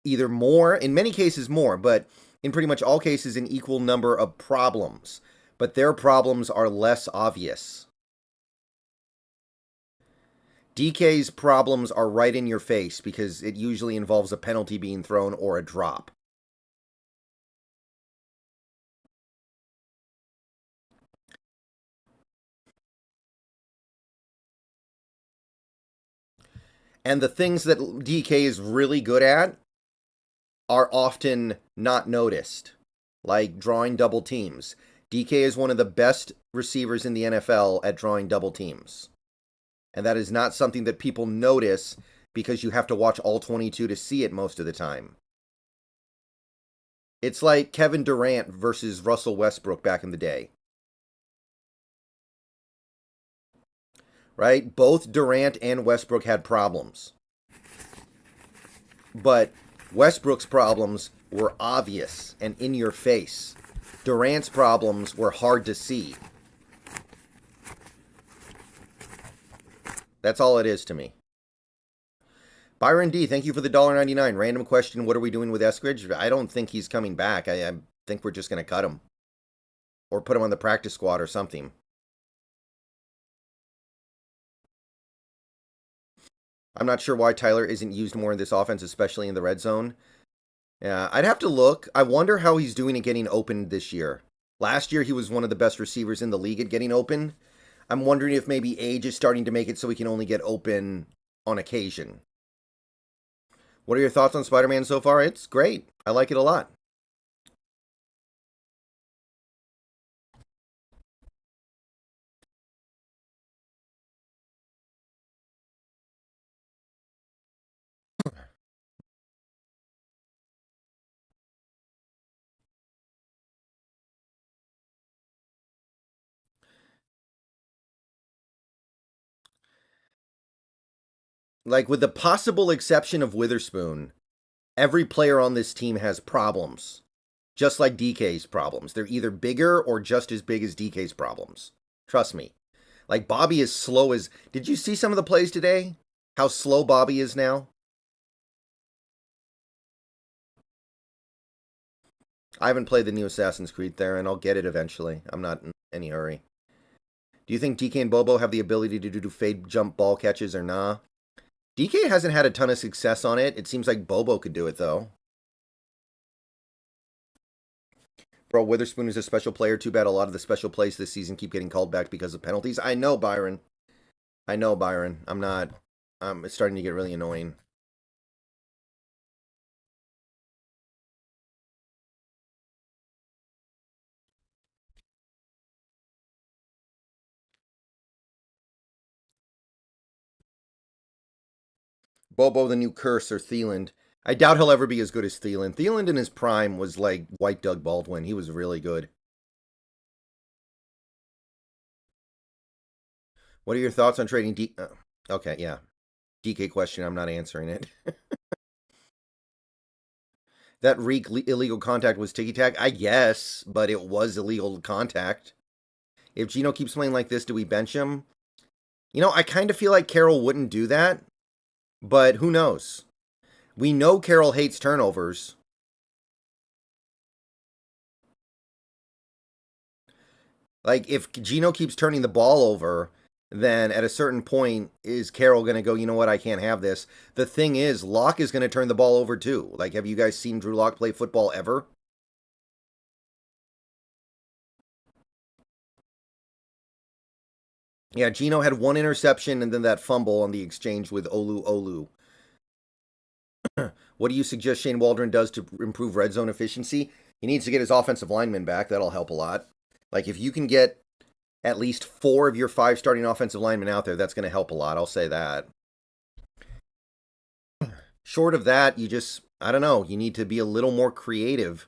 Speaker 1: either more, in many cases more, but in pretty much all cases an equal number of problems. But their problems are less obvious. DK's problems are right in your face because it usually involves a penalty being thrown or a drop. And the things that DK is really good at are often not noticed, like drawing double teams. DK is one of the best receivers in the NFL at drawing double teams. And that is not something that people notice because you have to watch all 22 to see it most of the time. It's like Kevin Durant versus Russell Westbrook back in the day. Right? Both Durant and Westbrook had problems. But Westbrook's problems were obvious and in your face. Durant's problems were hard to see. That's all it is to me. Byron D, thank you for the $1.99. Random question, what are we doing with Eskridge? I don't think he's coming back. I think we're just going to cut him. Or put him on the practice squad or something. I'm not sure why Tyler isn't used more in this offense, especially in the red zone. Yeah, I'd have to look. I wonder how he's doing at getting open this year. Last year, he was one of the best receivers in the league at getting open. I'm wondering if maybe age is starting to make it so he can only get open on occasion. What are your thoughts on Spider-Man so far? It's great. I like it a lot. Like, with the possible exception of Witherspoon, every player on this team has problems. Just like DK's problems. They're either bigger or just as big as DK's problems. Trust me. Like, Bobby is slow as... Did you see some of the plays today? How slow Bobby is now? I haven't played the new Assassin's Creed there, and I'll get it eventually. I'm not in any hurry. Do you think DK and Bobo have the ability to do fade jump ball catches or nah? DK hasn't had a ton of success on it. It seems like Bobo could do it, though. Bro, Witherspoon is a special player. Too bad a lot of the special plays this season keep getting called back because of penalties. I know, Byron. I know, Byron. I'm not... it's starting to get really annoying. Bobo, the new curse, or Thielen. I doubt he'll ever be as good as Thielen. Thielen in his prime was like White Doug Baldwin. He was really good. What are your thoughts on trading okay, yeah. DK question, I'm not answering it. That Reek illegal contact was ticky-tack? I guess, but it was illegal contact. If Gino keeps playing like this, do we bench him? You know, I kind of feel like Carroll wouldn't do that, but who knows? We know Carroll hates turnovers. Like, if Gino keeps turning the ball over, then at a certain point, is Carroll going to go, you know what, I can't have this? The thing is, Locke is going to turn the ball over too. Like, have you guys seen Drew Lock play football ever? Yeah, Gino had one interception and then that fumble on the exchange with Olu. What do you suggest Shane Waldron does to improve red zone efficiency? He needs to get his offensive linemen back. That'll help a lot. Like, if you can get at least 4 of your 5 starting offensive linemen out there, that's going to help a lot. I'll say that. Short of that, you just, I don't know, you need to be a little more creative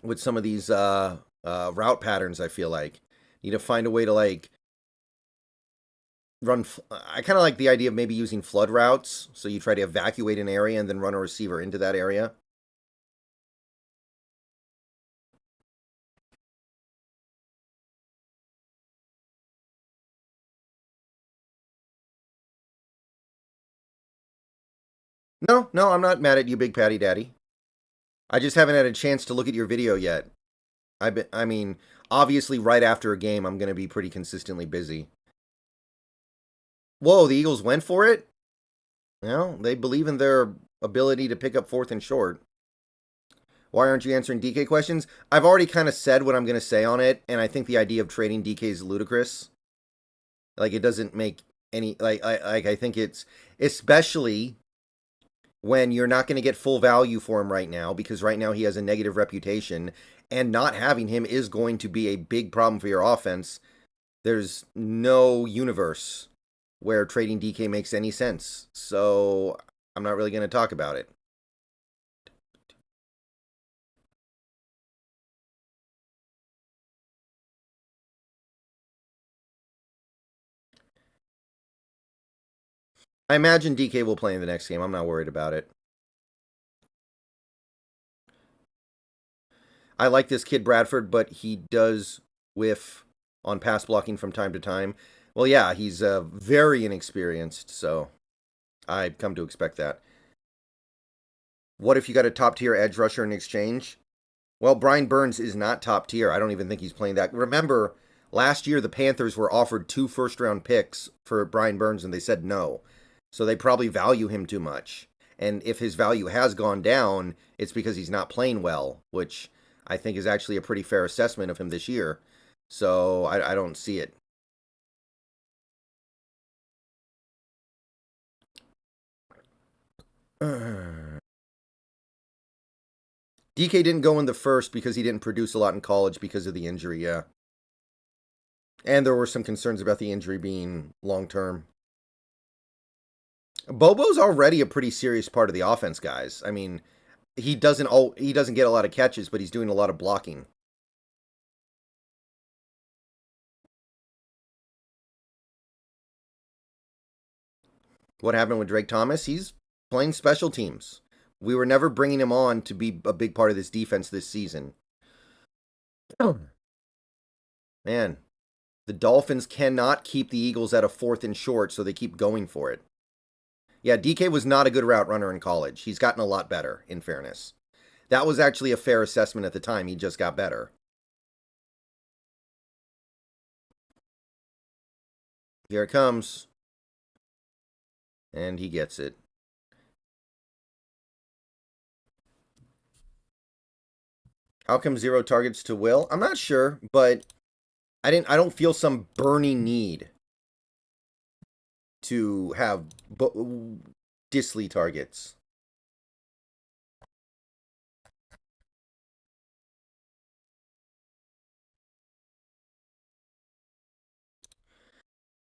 Speaker 1: with some of these route patterns, I feel like. You need to find a way to, like, run. I kind of like the idea of maybe using flood routes. So you try to evacuate an area and then run a receiver into that area. No, I'm not mad at you, Big Patty Daddy. I just haven't had a chance to look at your video yet. I mean, obviously, right after a game, I'm going to be pretty consistently busy. Whoa, the Eagles went for it? Well, they believe in their ability to pick up 4th and short. Why aren't you answering DK questions? I've already kind of said what I'm going to say on it, and I think the idea of trading DK is ludicrous. Like, it doesn't make any... I think it's... Especially when you're not going to get full value for him right now, because right now he has a negative reputation, and not having him is going to be a big problem for your offense. There's no universe where trading DK makes any sense, so I'm not really going to talk about it. I imagine DK will play in the next game. I'm not worried about it. I like this kid Bradford, but he does whiff on pass blocking from time to time. Well, yeah, he's very inexperienced, so I've come to expect that. What if you got a top-tier edge rusher in exchange? Well, Brian Burns is not top tier. I don't even think he's playing that. Remember, last year the Panthers were offered 2 first-round picks for Brian Burns, and they said no. So they probably value him too much. And if his value has gone down, it's because he's not playing well, which I think is actually a pretty fair assessment of him this year. So I don't see it. DK didn't go in the first because he didn't produce a lot in college because of the injury, yeah. And there were some concerns about the injury being long-term. Bobo's already a pretty serious part of the offense, guys. I mean, he doesn't get a lot of catches, but he's doing a lot of blocking. What happened with Drake Thomas? He's playing special teams. We were never bringing him on to be a big part of this defense this season. Oh. Man, The Dolphins cannot keep the Eagles at a 4th and short, so they keep going for it. Yeah, DK was not a good route runner in college. He's gotten a lot better, in fairness. That was actually a fair assessment at the time. He just got better. Here it comes. And he gets it. How come 0 targets to Will? I'm not sure, but I don't feel some burning need to have Disley targets.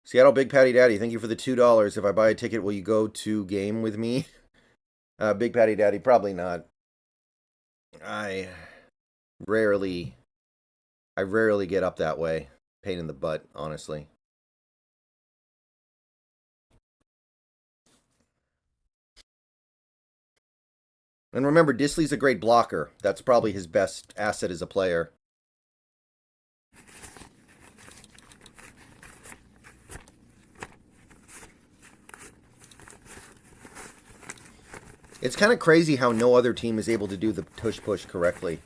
Speaker 1: Seattle Big Patty Daddy, thank you for the $2. If I buy a ticket, will you go to game with me? Big Patty Daddy, probably not. I rarely get up that way. Pain in the butt, honestly. And remember, Disley's a great blocker. That's probably his best asset as a player. It's kind of crazy how no other team is able to do the tush-push correctly.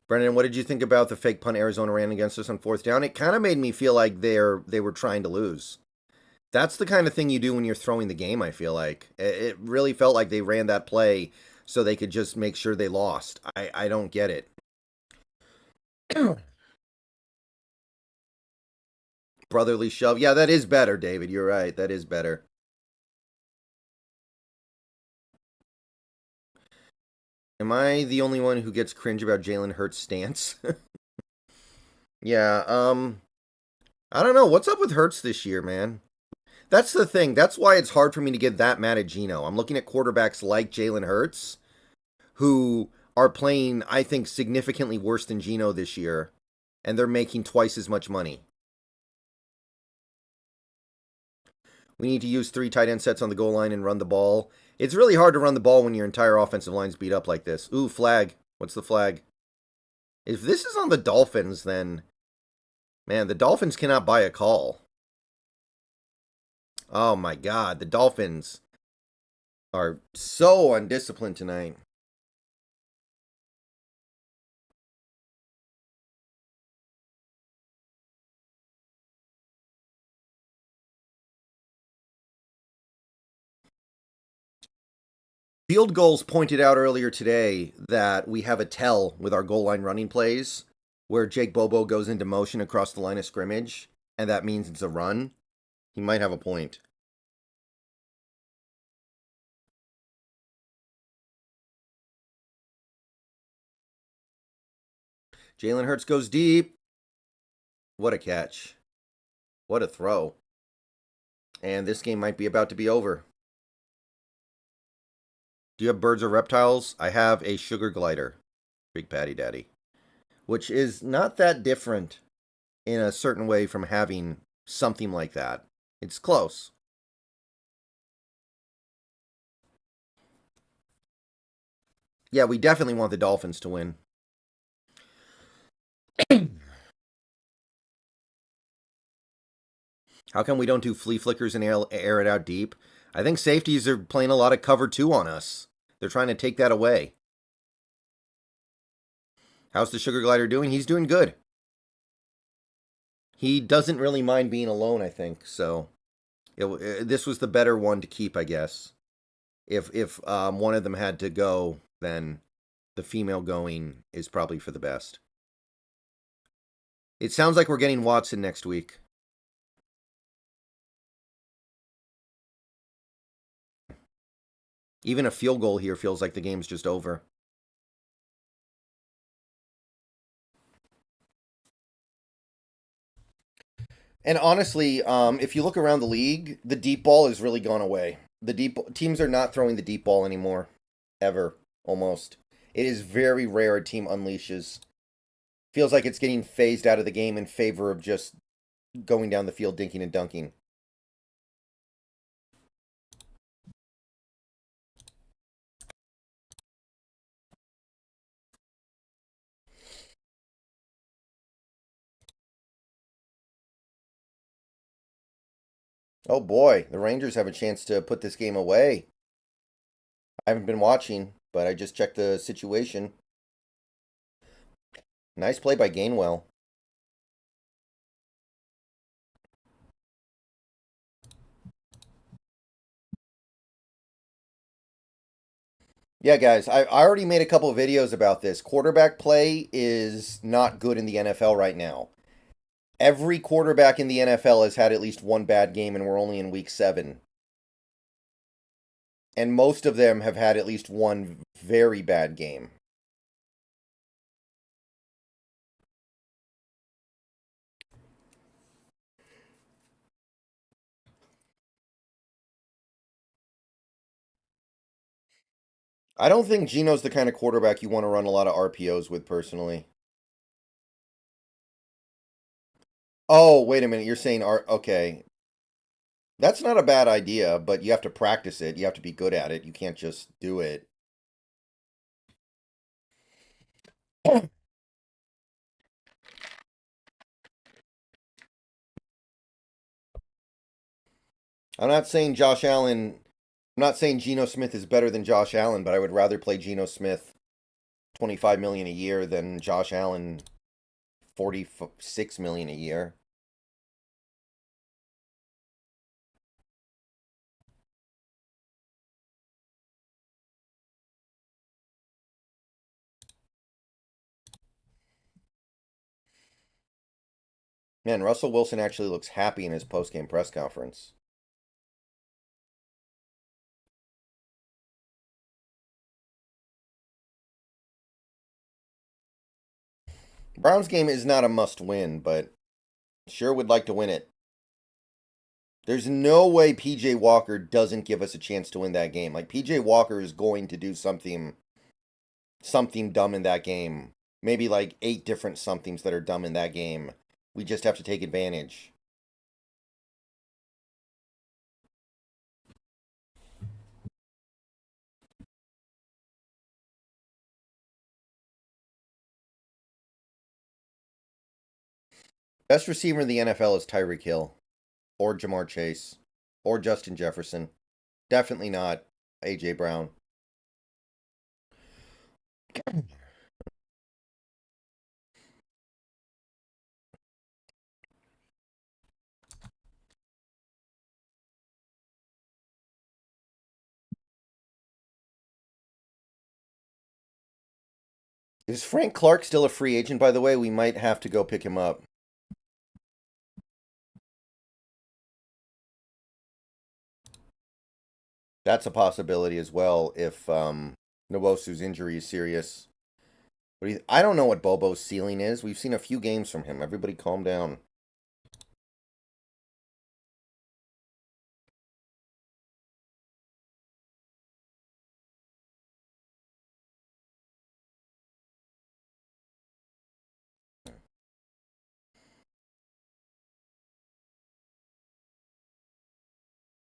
Speaker 1: Brendan, what did you think about the fake punt Arizona ran against us on 4th down? It kind of made me feel like they were trying to lose. That's the kind of thing you do when you're throwing the game, I feel like. It really felt like they ran that play so they could just make sure they lost. I don't get it. Brotherly shove. Yeah, that is better, David. You're right. That is better. Am I the only one who gets cringe about Jalen Hurts' stance? Yeah, I don't know. What's up with Hurts this year, man? That's the thing. That's why it's hard for me to get that mad at Geno. I'm looking at quarterbacks like Jalen Hurts, who are playing, I think, significantly worse than Geno this year, and they're making twice as much money. We need to use 3 tight end sets on the goal line and run the ball. It's really hard to run the ball when your entire offensive line's beat up like this. Ooh, flag. What's the flag? If this is on the Dolphins, then, man, the Dolphins cannot buy a call. Oh my God, the Dolphins are so undisciplined tonight. Field Goals pointed out earlier today that we have a tell with our goal line running plays where Jake Bobo goes into motion across the line of scrimmage, and that means it's a run. He might have a point. Jalen Hurts goes deep. What a catch. What a throw. And this game might be about to be over. Do you have birds or reptiles? I have a sugar glider, Big Patty Daddy, which is not that different in a certain way from having something like that. It's close. Yeah, we definitely want the Dolphins to win. How come we don't do flea flickers and air it out deep? I think safeties are playing a lot of cover 2 on us. They're trying to take that away. How's the sugar glider doing? He's doing good. He doesn't really mind being alone, I think. So this was the better one to keep, I guess. If one of them had to go, then the female going is probably for the best. It sounds like we're getting Watson next week. Even a field goal here feels like the game's just over. And honestly, if you look around the league, the deep ball has really gone away. The deep teams are not throwing the deep ball anymore, ever, almost. It is very rare a team unleashes. Feels like it's getting phased out of the game in favor of just going down the field dinking and dunking. Oh boy, the Rangers have a chance to put this game away. I haven't been watching, but I just checked the situation. Nice play by Gainwell. Yeah, guys, I already made a couple of videos about this. Quarterback play is not good in the NFL right now. Every quarterback in the NFL has had at least one bad game, and we're only in week 7. And most of them have had at least one very bad game. I don't think Gino's the kind of quarterback you want to run a lot of RPOs with, personally. Oh, wait a minute. You're saying okay. That's not a bad idea, but you have to practice it. You have to be good at it. You can't just do it. I'm not saying Josh Allen. I'm not saying Geno Smith is better than Josh Allen, but I would rather play Geno Smith 25 million a year than Josh Allen 46 million a year. Man, Russell Wilson actually looks happy in his post-game press conference. Browns game is not a must-win, but sure would like to win it. There's no way PJ Walker doesn't give us a chance to win that game. Like, PJ Walker is going to do something dumb in that game. Maybe like 8 different somethings that are dumb in that game. We just have to take advantage. Best receiver in the NFL is Tyreek Hill, or Jamar Chase, or Justin Jefferson. Definitely not AJ Brown. Is Frank Clark still a free agent, by the way? We might have to go pick him up. That's a possibility as well if Nwosu's injury is serious. But I don't know what Bobo's ceiling is. We've seen a few games from him. Everybody calm down.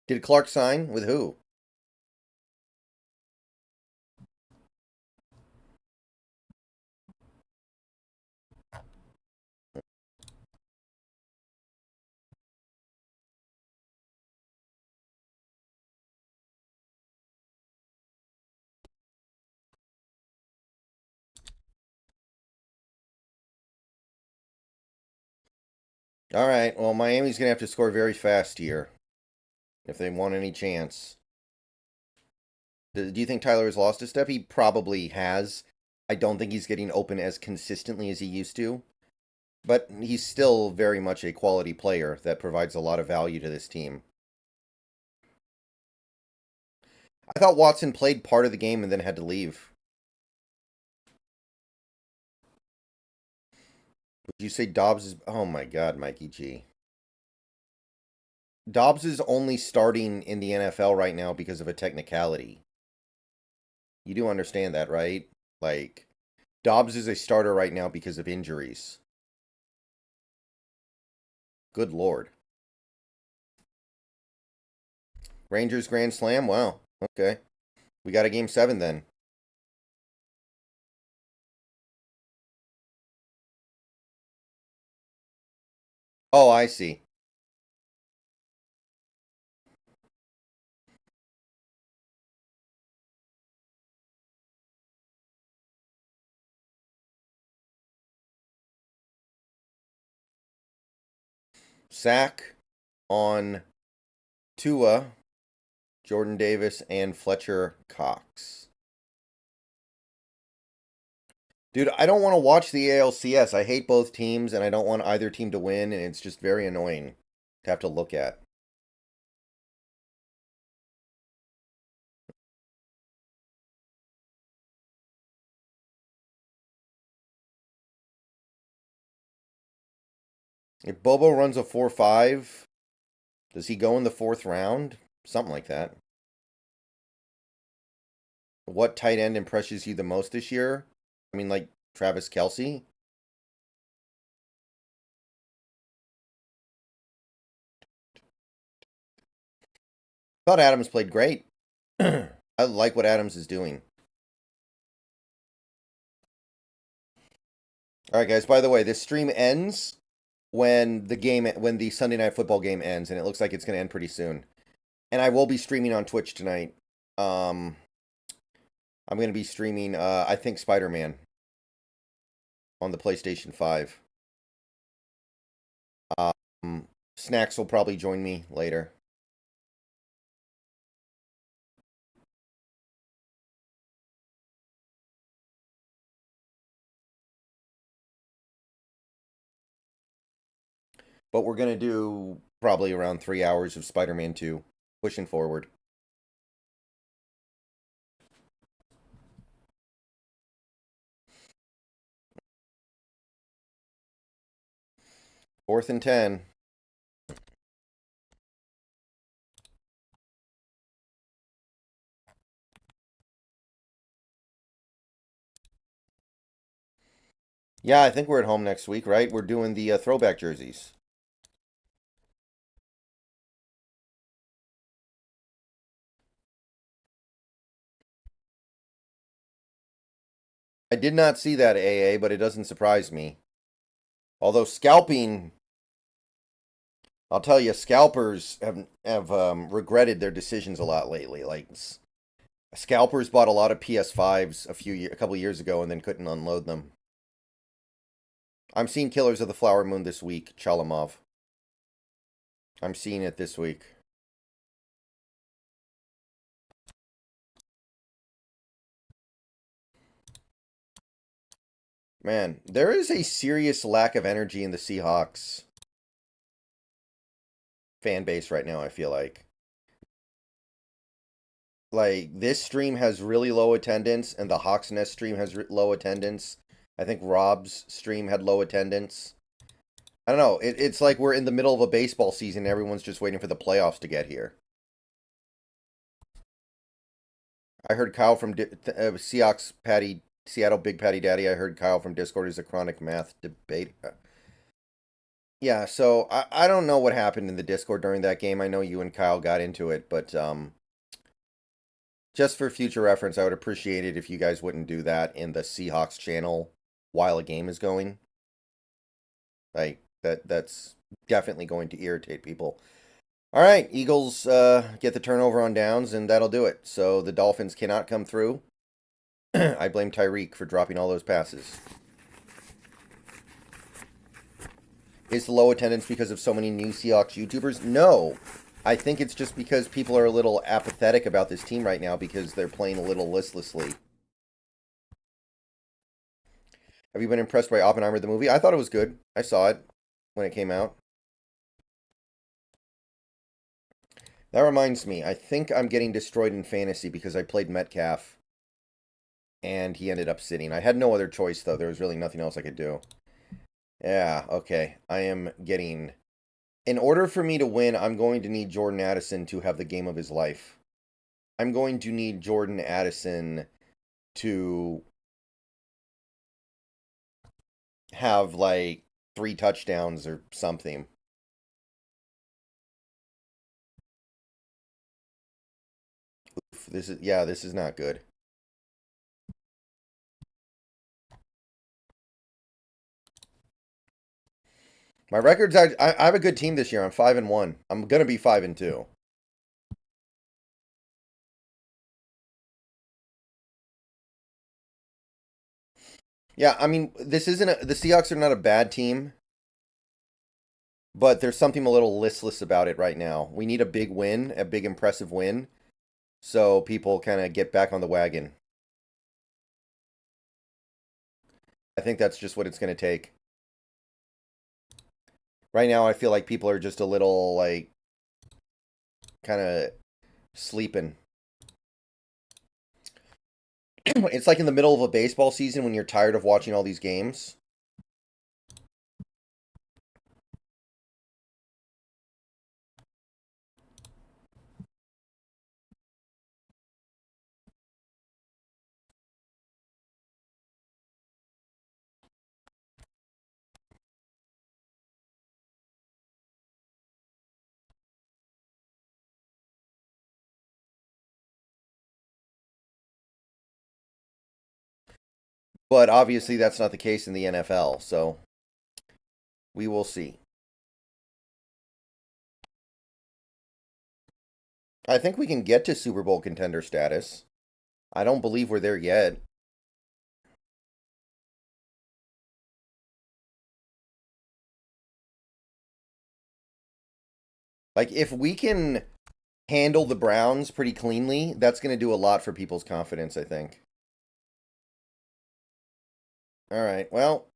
Speaker 1: Did Clark sign? With who? All right. Well, Miami's going to have to score very fast here if they want any chance. Do you think Tyler has lost a step? He probably has. I don't think he's getting open as consistently as he used to. But he's still very much a quality player that provides a lot of value to this team. I thought Watson played part of the game and then had to leave. Would you say Dobbs is... Oh my god, Mikey G. Dobbs is only starting in the NFL right now because of a technicality. You do understand that, right? Like, Dobbs is a starter right now because of injuries. Good lord. Rangers Grand Slam? Wow. Okay. We got a game 7 then. Oh, I see. Sack on Tua, Jordan Davis, and Fletcher Cox. Dude, I don't want to watch the ALCS. I hate both teams, and I don't want either team to win, and it's just very annoying to have to look at. If Bobo runs a 4-5, does he go in the 4th round? Something like that. What tight end impresses you the most this year? I mean, like Travis Kelce? Thought Adams played great. I like what Adams is doing. All right, guys. By the way, this stream ends when the Sunday Night Football game ends, and it looks like it's going to end pretty soon. And I will be streaming on Twitch tonight. I'm going to be streaming, I think, Spider-Man on the PlayStation 5. Snacks will probably join me later. But we're going to do probably around 3 hours of Spider-Man 2, pushing forward. Fourth and 10. Yeah, I think we're at home next week, right? We're doing the throwback jerseys. I did not see that, AA, but it doesn't surprise me. Although scalping, I'll tell you, scalpers have regretted their decisions a lot lately. Like scalpers bought a lot of PS5s a couple years ago and then couldn't unload them. I'm seeing Killers of the Flower Moon this week, Chalamov. I'm seeing it this week. Man, there is a serious lack of energy in the Seahawks fan base right now, I feel like. Like, this stream has really low attendance, and the Hawks Nest stream has low attendance. I think Rob's stream had low attendance. I don't know. It's like we're in the middle of a baseball season. Everyone's just waiting for the playoffs to get here. I heard Kyle from Seahawks Patty Seattle Big Patty Daddy. I heard Kyle from Discord is a chronic math debate. Yeah, so I don't know what happened in the Discord during that game. I know you and Kyle got into it, but just for future reference, I would appreciate it if you guys wouldn't do that in the Seahawks channel while a game is going. Like that's definitely going to irritate people. All right, Eagles get the turnover on downs, and that'll do it. So the Dolphins cannot come through. I blame Tyreek for dropping all those passes. Is the low attendance because of so many new Seahawks YouTubers? No. I think it's just because people are a little apathetic about this team right now because they're playing a little listlessly. Have you been impressed by Oppenheimer the movie? I thought it was good. I saw it when it came out. That reminds me, I think I'm getting destroyed in fantasy because I played Metcalf and he ended up sitting. I had no other choice, though. There was really nothing else I could do. Yeah, okay. I am getting... In order for me to win, I'm going to need Jordan Addison to have the game of his life. I'm going to need Jordan Addison to have, like, 3 touchdowns or something. Oof, this is not good. My record's I have a good team this year. I'm 5-1. I'm gonna be 5-2. Yeah, I mean, this isn't the Seahawks are not a bad team. But there's something a little listless about it right now. We need a big win, a big impressive win, so people kind of get back on the wagon. I think that's just what it's going to take. Right now, I feel like people are just a little, like, kind of sleeping. It's like in the middle of a baseball season when you're tired of watching all these games. But obviously, that's not the case in the NFL, so we will see. I think we can get to Super Bowl contender status. I don't believe we're there yet. Like, if we can handle the Browns pretty cleanly, that's going to do a lot for people's confidence, I think. All right. Well,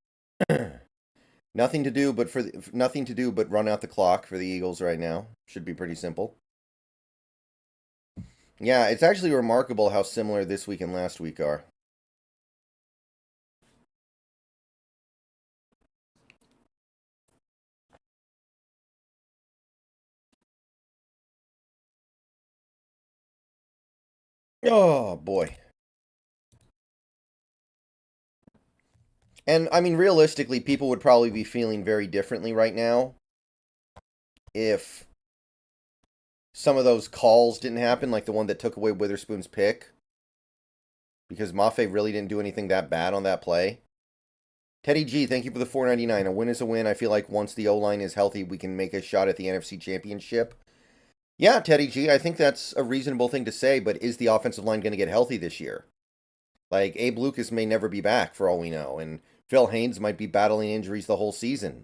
Speaker 1: nothing to do but nothing to do but run out the clock for the Eagles right now. Should be pretty simple. Yeah, it's actually remarkable how similar this week and last week are. Oh boy. And I mean, realistically, people would probably be feeling very differently right now if some of those calls didn't happen, like the one that took away Witherspoon's pick, because Mafe really didn't do anything that bad on that play. Teddy G, thank you for the $4.99. A win is a win. I feel like once the O-line is healthy, we can make a shot at the NFC Championship. Yeah, Teddy G, I think that's a reasonable thing to say, but is the offensive line going to get healthy this year? Like, Abe Lucas may never be back, for all we know, and Phil Haynes might be battling injuries the whole season.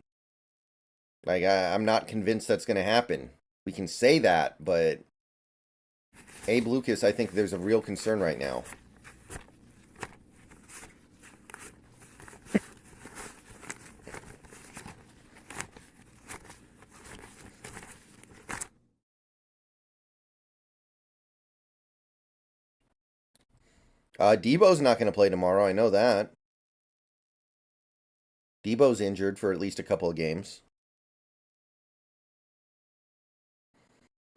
Speaker 1: Like, I'm not convinced that's going to happen. We can say that, but Abe Lucas, I think there's a real concern right now. Debo's not going to play tomorrow. I know that. Debo's injured for at least a couple of games.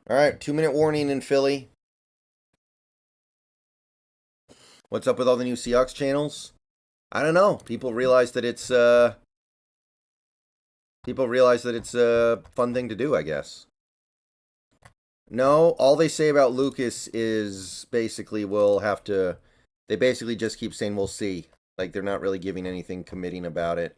Speaker 1: All right, 2-minute warning in Philly. What's up with all the new Seahawks channels? I don't know. People realize that it's a fun thing to do, I guess. No, all they say about Lucas is basically we'll have to. They basically just keep saying we'll see. Like they're not really giving anything committing about it.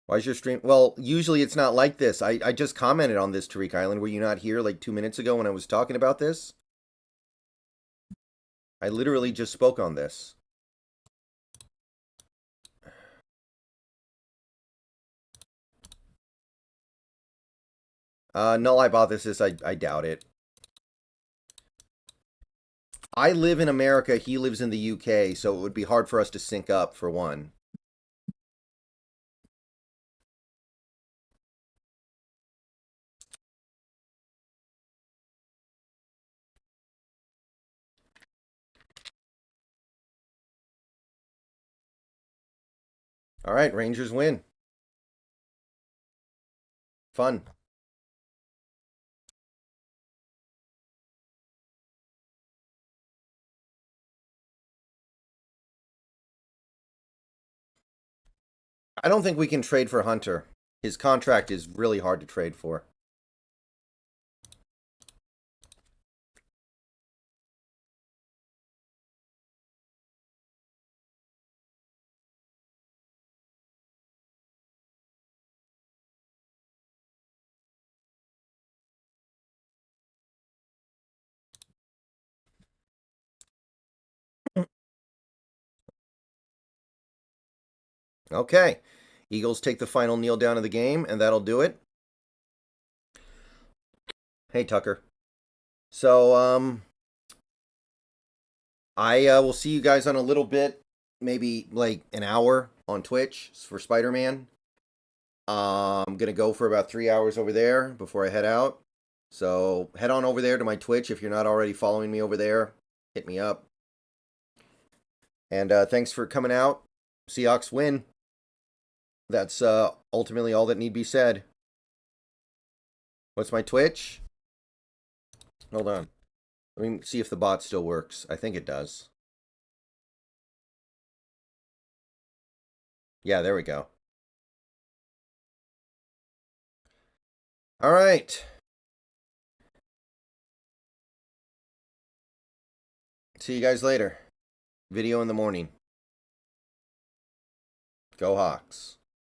Speaker 1: Why is your stream? Well, usually it's not like this. I just commented on this, Tariq Island. Were you not here like 2 minutes ago when I was talking about this? I literally just spoke on this. Null hypothesis, I doubt it. I live in America, he lives in the UK, so it would be hard for us to sync up, for one. All right, Rangers win. Fun. I don't think we can trade for Hunter. His contract is really hard to trade for. Okay. Eagles take the final kneel down of the game, and that'll do it. Hey, Tucker. So, I will see you guys on a little bit, maybe like an hour on Twitch for Spider-Man. I'm going to go for about 3 hours over there before I head out. So head on over there to my Twitch if you're not already following me over there. Hit me up. And thanks for coming out. Seahawks win. That's ultimately all that need be said. What's my Twitch? Hold on. Let me see if the bot still works. I think it does. Yeah, there we go. All right. See you guys later. Video in the morning. Go Hawks.